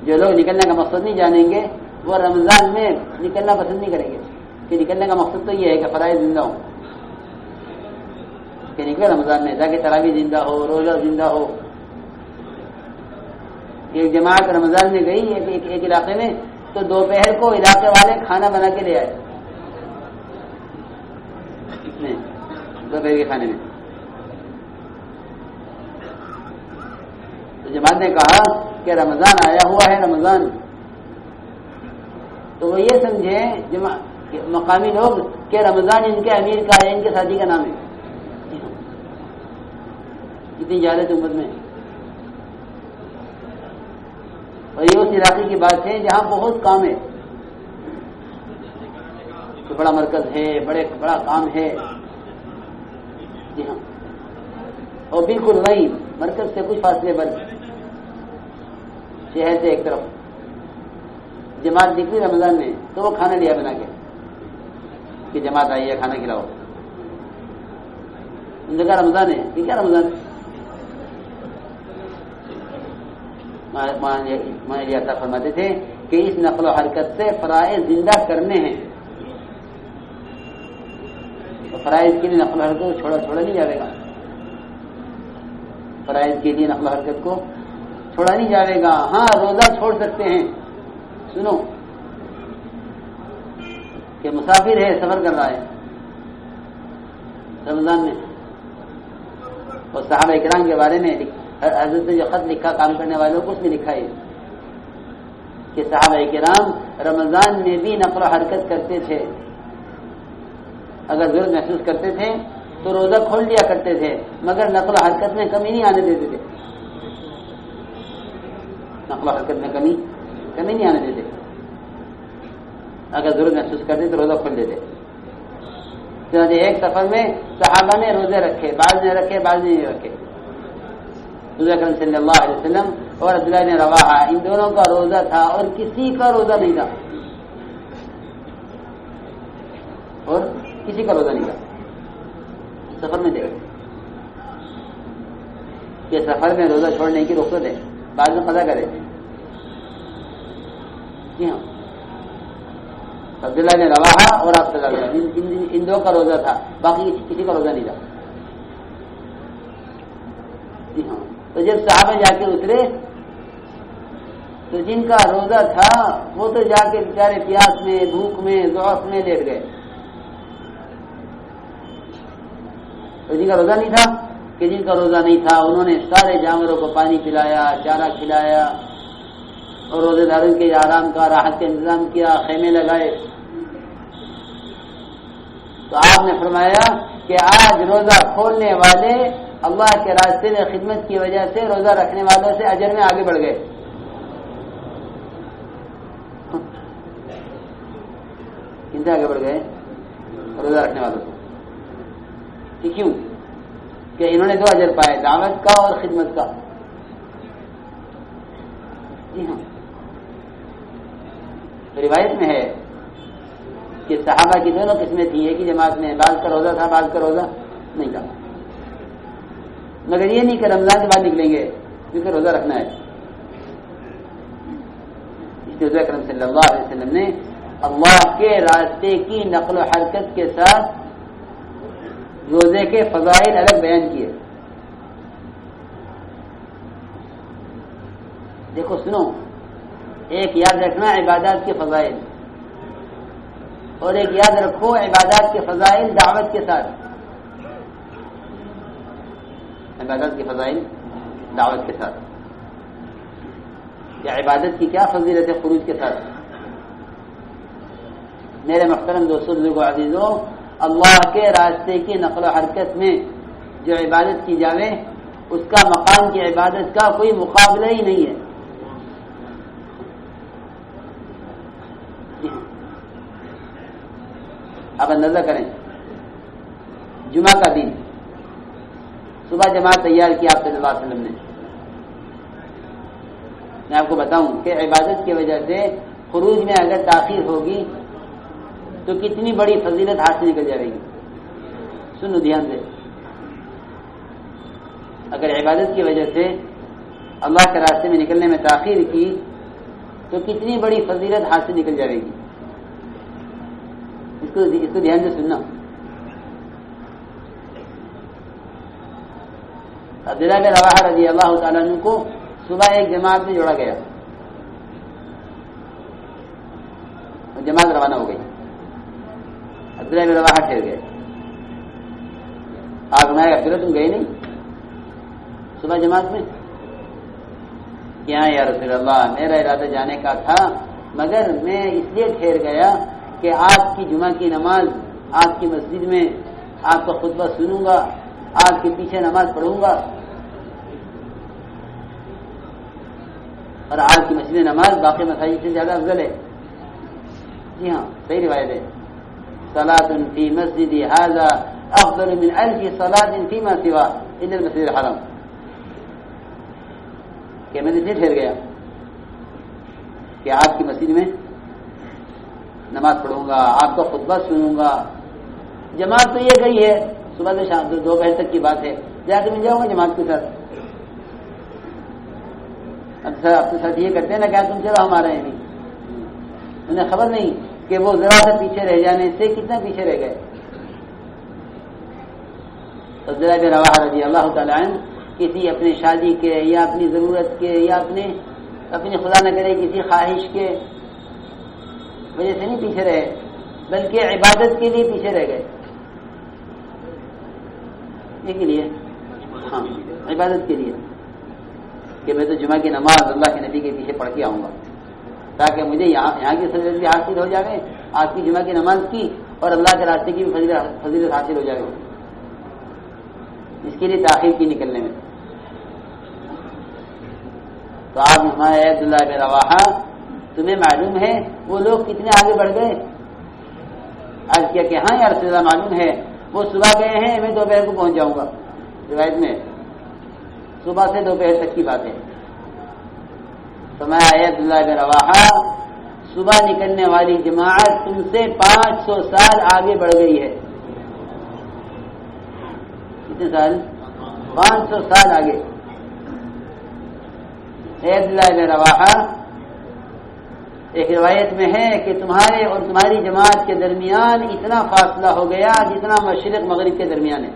جو لوگ نکلنے کا مقصد نہیں جانیں گے وہ رمضان میں نکلنا پسند نہیں کریں گے. کہ نکلنے کا مقصد تو یہ ہے کہ فرائض زندہ ہو، کہ نکلے رمضان میں تاکہ تراویح زندہ ہو، روزہ زندہ ہو. ایک جماعت رمضان میں گئی ایک علاقے میں، تو دوپہر کو علاقے والے کھانا بنا کے لے آئے دوپہر کے کھانے میں. تو جماعت نے کہا کہ رمضان آیا ہوا ہے، رمضان، تو وہ یہ سمجھے مقامی لوگ کہ رمضان ان کے امیر کا ہے، ان کے شادی کا نام ہے. اتنی جہالت امت میں. اور یہ اس علاقے کی بات ہے جہاں بہت کام ہے، تو بڑا مرکز ہے، بڑا کام ہے. جی ہاں، اور بالکل وہی مرکز سے کچھ فاصلے پر شہر سے ایک طرف جماعت نکلی رمضان میں، تو وہ کھانا لیا بنا کے کہ جماعت آئی ہے کھانا کھلاؤ. ان نے کہا رمضان ہے. کہ کیا رمضان؟ مانا فرماتے تھے کہ اس نقل و حرکت سے فرائض زندہ کرنے ہیں. تو فرائض کے لیے نقل و حرکت کو چھوڑا نہیں جائے گا. فرائض کے لیے نقل و حرکت کو چھوڑا نہیں جائے گا. ہاں، روزہ چھوڑ سکتے ہیں. سنو کہ مسافر ہے، سفر کر رہا ہے رمضان میں، اور صحابہ کرام کے بارے میں حضرت نے جو خط لکھا کام کرنے والوں کو، اس میں لکھا ہے کہ صحابہ کرام رمضان میں بھی نقل و حرکت کرتے تھے. اگر ضرورت محسوس کرتے تھے تو روزہ کھول دیا کرتے تھے، مگر نقل و حرکت میں کمی نہیں آنے دیتے تھے. نقل و حرکت میں کمی نہیں آنے دیتے. اگر ضرورت محسوس کرتے تو روزہ کھول دیتے. چنانچہ ایک سفر میں صحابہ نے روزے رکھے، بعض نے رکھے، بعض نے نہیں رکھے. حضور اکرم صلی اللہ علیہ وسلم اور عبداللہ بن رواحہ، ان دونوں کا روزہ تھا اور کسی کا روزہ نہیں تھا. اور کسی کا روزہ نہیں تھا. سفر میں دیکھا کہ سفر میں روزہ چھوڑنے کی رخصت ہے، بعد میں قضا کرے. جی ہاں، عبداللہ بن رواحہ اور آپ صلی اللہ علیہ وسلم، ان دو کا روزہ تھا، باقی کسی کا روزہ نہیں تھا. جی ہاں. تو جب صحابہ جا کے اترے تو جن کا روزہ تھا وہ تو جا کے بیچارے پیاس میں، بھوک میں، ضعف میں لیٹ گئے. تو جن کا روزہ نہیں تھا، کہ جن کا روزہ نہیں تھا انہوں نے سارے جانوروں کو پانی پلایا، چارہ کھلایا، اور روزے داروں کے آرام کا، راحت کا انتظام کیا، خیمے لگائے. تو آپ نے فرمایا کہ آج روزہ کھولنے والے اللہ کے راستے میں خدمت کی وجہ سے روزہ رکھنے والوں سے اجر میں آگے بڑھ گئے. کن سے آگے بڑھ گئے؟ روزہ رکھنے والوں سے. کیوں؟ کہ انہوں نے دو اجر پائے، دعوت کا اور خدمت کا. جی ہاں. روایت میں ہے کہ صحابہ کی دونوں قسمیں تھیں. ایک ہی جماعت میں بعض کا روزہ تھا، بعض کا روزہ نہیں تھا. مگر یہ نہیں کہ رمضان کے بعد نکلیں گے کیونکہ روزہ رکھنا ہے. اس لیے حضور اکرم صلی اللہ علیہ وسلم نے اللہ کے راستے کی نقل و حرکت کے ساتھ روزے کے فضائل الگ بیان کیے. دیکھو سنو، ایک یاد رکھنا عبادات کے فضائل، اور ایک یاد رکھو عبادات کے فضائل دعوت کے ساتھ. عبادت کے فضائل دعوت کے ساتھ، یا عبادت کی کیا فضیلت ہے خروج کے ساتھ. میرے محترم دوستوں، بزرگوں، عزیزوں، اللہ کے راستے کی نقل و حرکت میں جو عبادت کی جاوے اس کا مقام کی عبادت کا کوئی مقابلہ ہی نہیں ہے. آپ اندازہ کریں، جمعہ کا دن صبح جماعت تیار کی آپ صلی اللہ علیہ وسلم نے. میں آپ کو بتاؤں کہ عبادت کی وجہ سے خروج میں اگر تاخیر ہوگی تو کتنی بڑی فضیلت ہاتھ سے نکل جائے گی. سنو دھیان سے، اگر عبادت کی وجہ سے اللہ کے راستے میں نکلنے میں تاخیر کی تو کتنی بڑی فضیلت ہاتھ سے نکل جائے گی. اس کو دھیان سے سننا. عبداللہ بن رواحہ رضی اللہ تعالیٰ عنہ کو صبح ایک جماعت میں جوڑا گیا، جماعت روانہ ہو گئی، عبداللہ بن رواحہ ٹھہر گئے. آپ ہمارے عبداللہ تم گئے نہیں صبح جماعت میں؟ کیا یا رسول اللہ، میرا ارادہ جانے کا تھا مگر میں اس لیے ٹھہر گیا کہ آپ کی جمعہ کی نماز آپ کی مسجد میں آپ کا خطبہ سنوں گا، آپ کے پیچھے نماز پڑھوں گا، اور آپ کی مسجد نماز باقی مساجد سے زیادہ افضل ہے. جی ہاں صحیح روایت ہے، صلاۃ فی مسجد ھذا افضل من 1000 صلاۃ فیما سوا الا المسجد الحرام. کہ میں اسے ٹھہر گیا کہ آپ کی مسجد میں نماز پڑھوں گا، آپ کا خطبہ سنوں گا. جماعت تو یہ گئی ہے صبح سے شام 2 بجے تک کی بات ہے، جا کے مل جاؤں گا جماعت کے ساتھ. اپنے ساتھ یہ کرتے ہیں نا کیا تم چلو ہم آ رہے ہیں نہیں، انہیں خبر نہیں کہ وہ ذرا سا پیچھے رہ جانے سے کتنا پیچھے رہ گئے. عبداللہ بن رواحہ رضی اللہ تعالیٰ عنہ کسی اپنی شادی کے یا اپنی ضرورت کے یا اپنی خدا نہ کرے کسی خواہش کے وجہ سے نہیں پیچھے رہے، بلکہ عبادت کے لیے پیچھے رہ گئے. یہ کے لیے ہاں عبادت کے لیے کہ میں تو جمعہ کی نماز اللہ کے نبی کے پیچھے پڑھ کے آؤں گا تاکہ مجھے یہاں کی فضیلت بھی حاصل ہو جائے، آپ کی جمعہ کی نماز کی اور اللہ کے راستے کی بھی فضیلت حاصل ہو جائے. اس کے لیے تاخیر کی نکلنے میں. تو آپ ہمارے عبداللہ بن رواحہ تمہیں معلوم ہے وہ لوگ کتنے آگے بڑھ گئے؟ آج کیا کہ ہاں یا رسول اللہ معلوم ہے وہ صبح گئے ہیں، میں دوپہر کو پہنچ جاؤں گا. روایت میں صبح سے دوپہر تک کی بات ہے. تو میں عبداللہ بن رواحہ صبح نکلنے والی جماعت تم سے 500 سال آگے بڑھ گئی ہے. کتنے سال؟ 500 سال آگے. عبداللہ بن رواحہ ایک روایت میں ہے کہ تمہارے اور تمہاری جماعت کے درمیان اتنا فاصلہ ہو گیا جتنا مشرق مغرب کے درمیان ہے.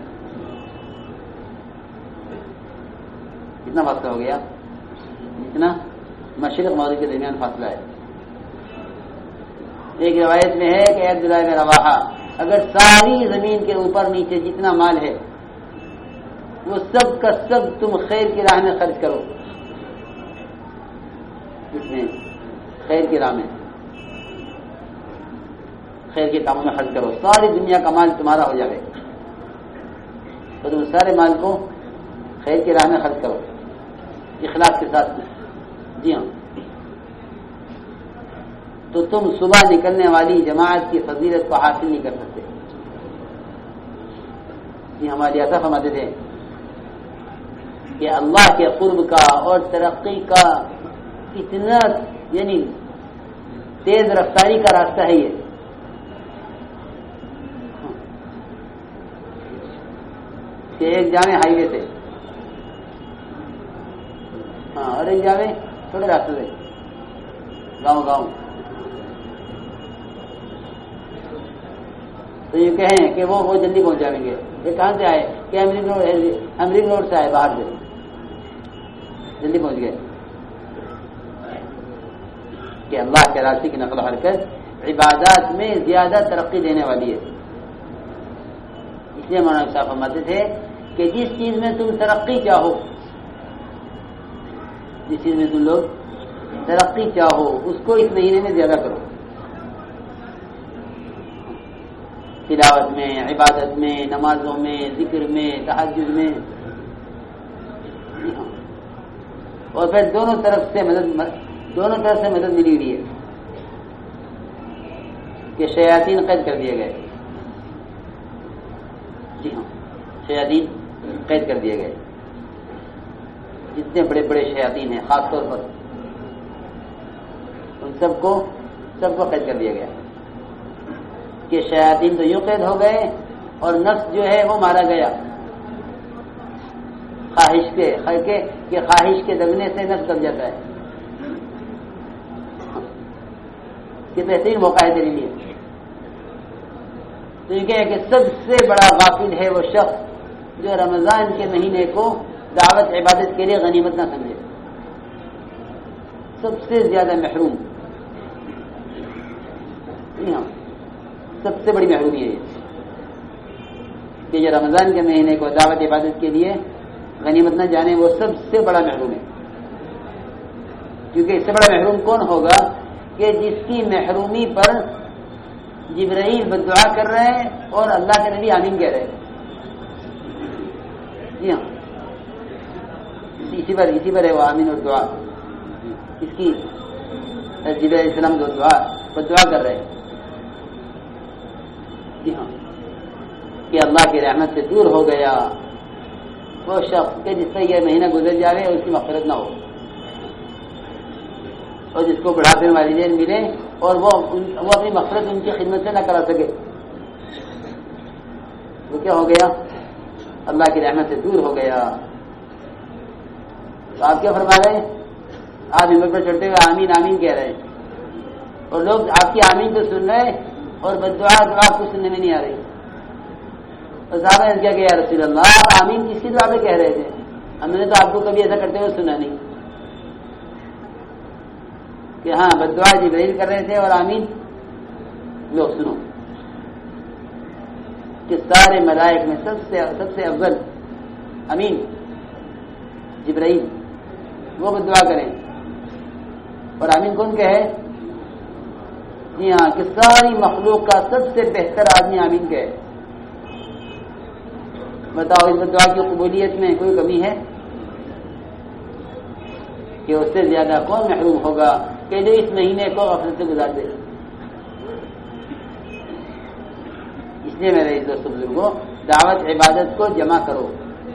کتنا فاصلہ ہو گیا؟ جتنا مشرق مغرب کے درمیان فاصلہ ہے. ایک روایت میں ہے کہ عبداللہ بن رواحہ اگر ساری زمین کے اوپر نیچے جتنا مال ہے وہ سب کا سب تم خیر کی راہ میں خرچ کرو، اس میں خیر کی راہ میں خیر کے کاموں میں خرچ کرو، ساری دنیا کا مال تمہارا ہو جائے تو تم سارے مال کو خیر کی راہ میں خرچ کرو اخلاص کے ساتھ. جی ہاں تو تم صبح نکلنے والی جماعت کی فضیلت کو حاصل نہیں کر سکتے. جی ہمارے ایسا فرماتے تھے کہ اللہ کے قرب کا اور ترقی کا اتنا یعنی تیز رفتاری کا راستہ ہے یہ کہ ایک جامع ہائی وے سے ہاں اور ایک جامع چھوٹے راستے سے گاؤں. تو یہ کہیں کہ وہ جلدی پہنچ جائیں گے. یہ کہاں سے آئے کہ امرنگ روڈ سے آئے، باہر سے جلدی پہنچ گئے. کہ اللہ کے راستے کی نقل و حرکت عبادات میں زیادہ ترقی دینے والی ہے. اس لیے مولانا صاحب فرماتے تھے کہ جس چیز میں تم ترقی چاہو، جس چیز میں تم لوگ ترقی چاہو اس کو اس مہینے میں زیادہ کرو. تلاوت میں، عبادت میں، نمازوں میں، ذکر میں، تہجد میں. اور پھر دونوں طرف سے مدد ملی ہوئی ہے کہ شیاطین قید کر دیے گئے. جی ہاں شیاطین قید کر دیے گئے. جتنے بڑے بڑے شیاطین ہیں خاص طور پر ان سب کو قید کر دیا گیا کہ شیاطین تو یوں قید ہو گئے اور نفس جو ہے وہ مارا گیا خواہش کے دبنے سے نفس دب جاتا ہے. کہ بہترین موقع ہے تیرے لیے تو یہ کہ سب سے بڑا غافل ہے وہ شخص جو رمضان کے مہینے کو دعوت عبادت کے لیے غنیمت نہ سمجھے، سب سے زیادہ محروم، ہاں سب سے بڑی محرومی ہے کہ جو رمضان کے مہینے کو دعوت عبادت کے لیے غنیمت نہ جانے، وہ سب سے بڑا محروم ہے۔ کیونکہ اس سے بڑا محروم کون ہوگا کہ جس کی محرومی پر جبرائیل بددعا کر رہے ہیں اور اللہ کے نبی آمین کہہ رہے ہیں۔ جی ہاں، اسی پر ہے وہ آمین اور دعا، اس کی جبرائیل علیہ السلام جو بددعا کر رہے ہیں، جی ہاں، کہ اللہ کی رحمت سے دور ہو گیا وہ شخص کہ جس سے یہ مہینہ گزر جاوے اور اس کی مغفرت نہ ہو، اور جس کو بڑھاپے والدین ملے اور وہ اپنی مغفرت ان کی خدمت سے نہ کرا سکے، وہ کیا ہو گیا؟ اللہ کی رحمت سے دور ہو گیا۔ تو آپ کیا فرما رہے ہیں؟ آپ ہمت پر چڑھتے ہوئے آمین آمین کہہ رہے ہیں اور لوگ آپ کی آمین تو سن رہے اور بددعا آپ کو سننے میں نہیں آ رہی۔ اور صحابہ نے کیا کہ یا رسول اللہ، آپ آمین کس کی دعا پہ کہہ رہے تھے؟ ہم نے تو آپ کو کبھی ایسا کرتے ہوئے سنا نہیں کہ ہاں بددعا جبرائیل کر رہے تھے اور آمین لوگ سنو، کہ سارے ملائک میں سب سے افضل امین جبرائیل، وہ بددعا کریں اور آمین کون کہے؟ جی ہاں، کہ ساری مخلوق کا سب سے بہتر آدمی آمین کہے۔ بتاؤ اس بددعا کی قبولیت میں کوئی کمی ہے؟ کہ اس سے زیادہ کون محروم ہوگا کہ جو اس مہینے کو غفلت سے گزار دے۔ اس لیے میرے دوستوں بزرگوں، دعوت عبادت کو جمع کرو۔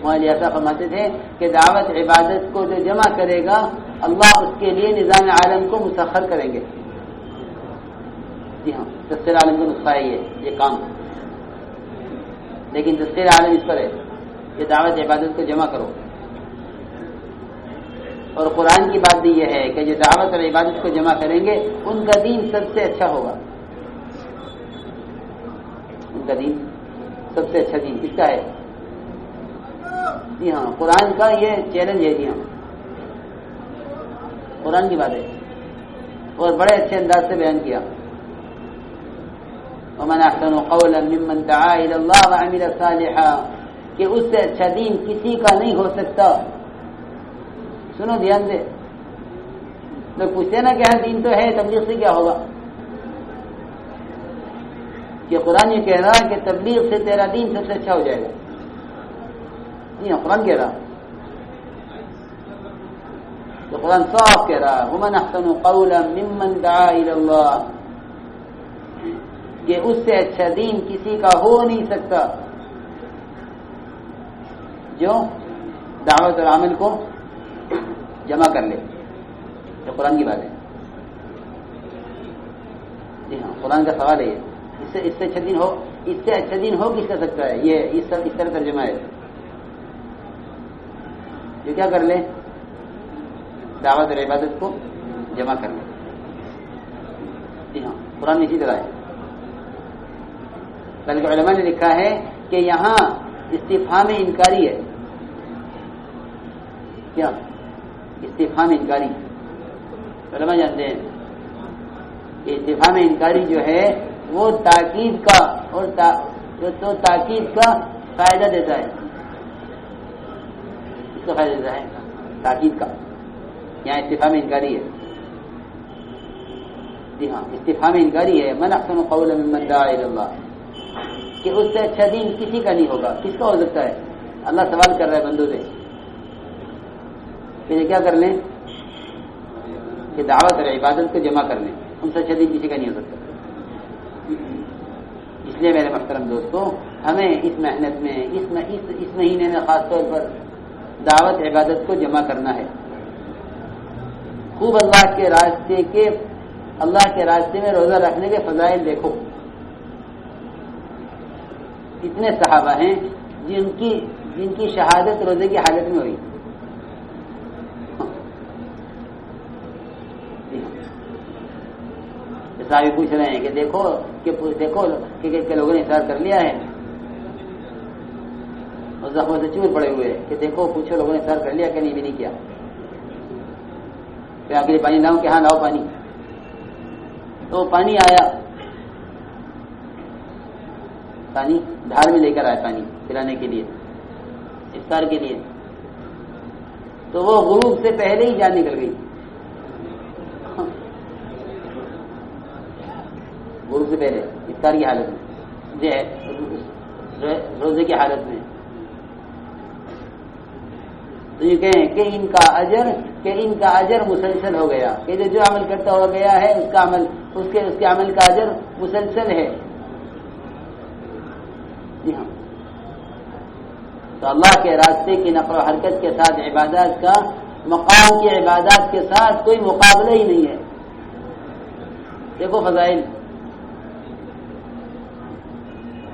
مولانا ایسا فرماتے تھے کہ دعوت عبادت کو جو جمع کرے گا اللہ اس کے لیے نظام عالم کو مسخر کریں گے۔ جی ہاں، تفسیر عالم کا نسخہ ہے یہ کام، لیکن تفسیر عالم اس پر ہے کہ دعوت عبادت کو جمع کرو۔ اور قرآن کی بات بھی یہ ہے کہ جو دعوت اور عبادت کو جمع کریں گے ان کا دین سب سے اچھا ہوگا، ان کا دین سب سے اچھا دین کس کا ہے؟ جی ہاں، قرآن کا یہ چیلنج ہے۔ جی ہاں، قرآن کی بات ہے اور بڑے اچھے انداز سے بیان کیا۔ ومن احسن قولا ممن دعا الى الله وعمل صالحا، کہ اس سے اچھا دین کسی کا نہیں ہو سکتا۔ سنو دھیان دے، لوگ پوچھتے نا کہ دین تو ہے، تبلیغ سے کیا ہوگا؟ کہ قرآن یہ کہہ رہا ہے کہ تبلیغ سے تیرا دین سب سے اچھا ہو جائے گا۔ جی ہاں، قرآن کہہ رہا، تو قرآن صاف کہہ رہا ومن احسن قولا ممن دعا الى الله، کہ اس سے اچھا دین کسی کا ہو نہیں سکتا جو دعوت اور عمل کو جمع کر لے۔ یہ قرآن کی بات ہے۔ جی ہاں، قرآن کا سوال ہے اس سے اچھا دین ہو، اس سے اچھا دین ہو کس کر سکتا ہے؟ یہ اس طرح ترجمہ ہے، جو کیا کر لے؟ دعوت اور عبادت کو جمع کر لے۔ جی ہاں، قرآن میں اسی طرح ہے، بلکہ علماء نے لکھا ہے کہ یہاں استفہام انکاری ہے۔ کیا استفہام انکاری؟ علماء جانتے ہیں کہ استفہام انکاری جو ہے وہ تاکید کا اور تو تاکید کا فائدہ دیتا ہے، اس کا فائدہ دیتا ہے تاکید کا۔ یہاں استفہام انکاری ہے۔ جی ہاں، استفہام انکاری ہے، من احسن قولا ممن دعا الى الله، کہ اس سے اچھا دین کسی کا نہیں ہوگا۔ کس کا ہو سکتا ہے؟ اللہ سوال کر رہا ہے بندوں سے کہ یہ کیا کر لیں؟ کہ دعوت اور عبادت کو جمع کر لیں، ان سے اچھا دین کسی کا نہیں ہو سکتا۔ اس لیے میرے محترم دوستوں، ہمیں اس محنت میں اس مہینے میں خاص طور پر دعوت عبادت کو جمع کرنا ہے۔ خوب اللہ کے راستے میں روزہ رکھنے کے فضائل دیکھو۔ اتنے صحابہ ہیں جن کی شہادت روزے کی حالت میں ہوئی۔ صحابی پوچھ رہے ہیں کہ دیکھو کہ لوگوں نے اصرار کر لیا ہے، اور زخموں سے چور پڑے ہوئے کہ دیکھو پوچھو لوگوں نے اصرار کر لیا کہ نہیں بھی نہیں کیا. پھر آپ کے لیے پانی لاؤں کہ ہاں لاؤ پانی. تو پانی آیا، پانی دھار میں لے کر آیا پانی پلانے کے لیے، افطار کے لیے. تو وہ غروب سے پہلے ہی جان نکل گئی، غروب سے پہلے افطار کی حالت میں، روزے کی حالت میں. تو یہ کہیں کہ ان کا اجر مسلسل ہو گیا، کہ جو عمل کرتا ہوا گیا ہے اس کا عمل اس کے عمل کا اجر مسلسل ہے. جی ہاں. تو اللہ کے راستے کی نقل و حرکت کے ساتھ عبادات کا مقام کی عبادات کے ساتھ کوئی مقابلہ ہی نہیں ہے. دیکھو فضائل.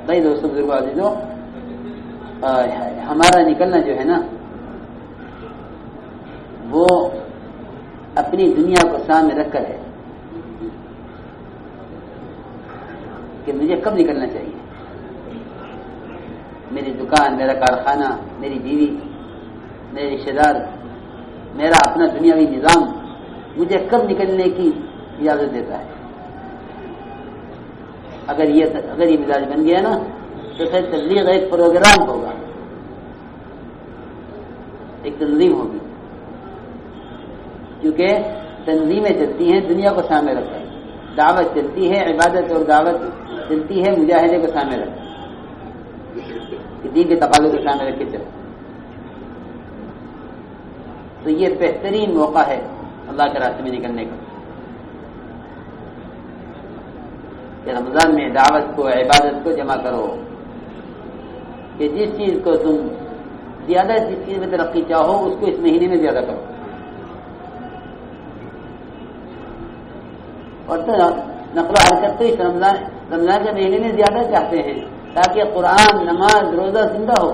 بھائی دوستوں بزرگوں عزیزوں، ہمارا نکلنا جو ہے نا وہ اپنی دنیا کو سامنے رکھ کر ہے کہ مجھے کب نکلنا چاہیے. میری دکان، میرا کارخانہ، میری بیوی، میرے رشتے دار، میرا اپنا دنیاوی نظام مجھے کب نکلنے کی اجازت دیتا ہے. اگر یہ مزاج بن گیا نا تو پھر تبلیغ ایک پروگرام ہوگا، ایک تنظیم ہوگی. کیونکہ تنظیمیں چلتی ہیں دنیا کو سامنے رکھ کر، دعوت چلتی ہے، عبادت اور دعوت چلتی ہے مجاہدے کو سامنے رکھ کر، دین کے تقاضوں کو سامنے رکھ کے چلو. تو یہ بہترین موقع ہے اللہ کے راستے میں نکلنے کا کہ رمضان میں دعوت کو، عبادت کو جمع کرو. کہ جس چیز کو تم زیادہ، جس چیز میں ترقی چاہو اس کو اس مہینے میں زیادہ کرو. اور تو نقل و حرکت تو اس رمضان کے مہینے میں زیادہ چاہتے ہیں تاکہ قرآن، نماز، روزہ زندہ ہو.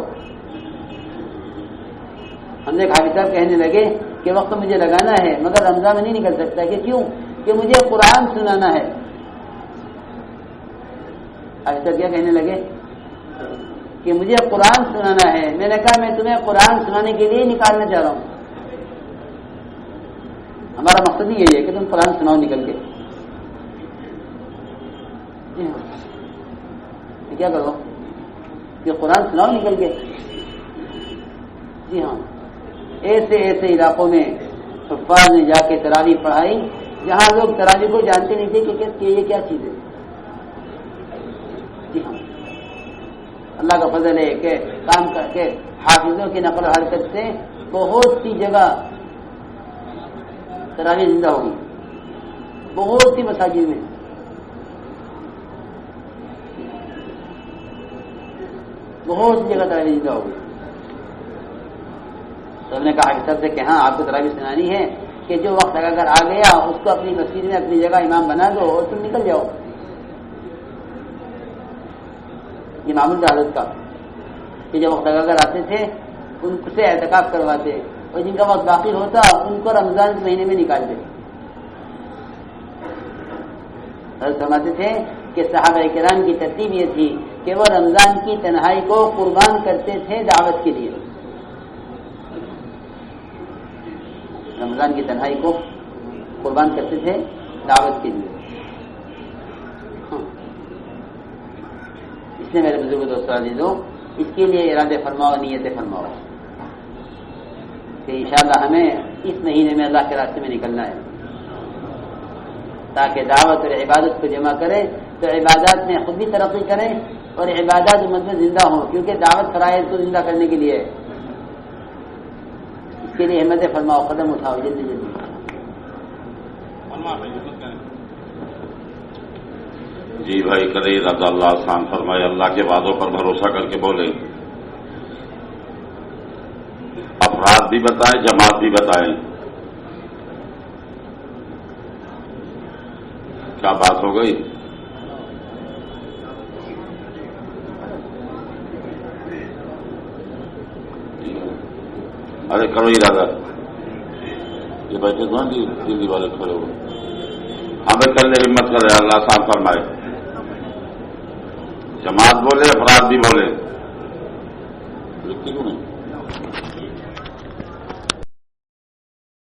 ہم نے حافظ صاحب کہنے لگے کہ وقت مجھے لگانا ہے مگر رمضان میں نہیں نکل سکتا. کہ کیوں؟ کہ مجھے قرآن سنانا ہے. حافظ صاحب کیا کہنے لگے کہ مجھے قرآن سنانا ہے. میں نے کہا میں تمہیں قرآن سنانے کے لیے نکالنا چاہ رہا ہوں. ہمارا مقصد ہی یہی ہے کہ تم قرآن سناؤ نکل کے. کیا کرو کہ قرآن سناؤ نکل کے. جی ہاں. ایسے علاقوں میں حفاظ نے جا کے تراویح پڑھائی جہاں لوگ تراویح کو جانتے نہیں تھے کہ یہ کیا چیز ہے. جی ہاں. اللہ کا فضل ہے کہ کام کر کے حافظوں کی نقل و حرکت سے بہت سی جگہ تراویح زندہ ہوگی، بہت سی مساجد میں. بہت سی جگہ تراویح زندہ ہوگی. تو ہم نے کہا حافظ صاحب سے کہ ہاں آپ کو تراویح سنانی ہے کہ جو وقت اگر آ گیا اس کو اپنی مسجد میں اپنی جگہ امام بنا دو اور تم نکل جاؤ. یہ معمول تھا حضرت کا کہ جو وقت اگر آتے تھے ان سے اعتکاف کرواتے اور جن کا وقت باقی ہوتا ان کو رمضان کے مہینے میں نکالتے. حضرت فرماتے تھے کہ صحابہ کرام کی ترتیب یہ تھی کہ وہ رمضان کی تنہائی کو قربان کرتے تھے دعوت کے لیے. رمضان کی تنہائی کو قربان کرتے تھے دعوت کے لیے. اس لیے میرے بزرگ دوستوں عزیزوں اس کے لیے ارادے فرماؤ، نیت فرماؤ کہ انشاءاللہ ہمیں اس مہینے میں اللہ کے راستے میں نکلنا ہے تاکہ دعوت اور عبادت کو جمع کریں تو عبادات میں خود بھی ترقی کریں اور عبادات امت میں زندہ ہوں. کیونکہ دعوت فرائض کو زندہ کرنے کے لیے ہے. اس کے لیے ہمت فرماؤ، قدم اٹھاؤ جلدی جلدی. جی بھائی کرے رضا اللہ آسان فرمائے. اللہ کے وعدوں پر بھروسہ کر کے بولے. افراد بھی بتائیں، جماعت بھی بتائیں. کیا بات ہو گئی؟ ارے کرو ارادہ. یہ بیٹھے تو دلی والے کھڑے ہوئے. ہمیں کل ہمت کرے اللہ آسان فرمائے. جماعت بولے افراد بھی بولے. لکھتی کیوں نہیں؟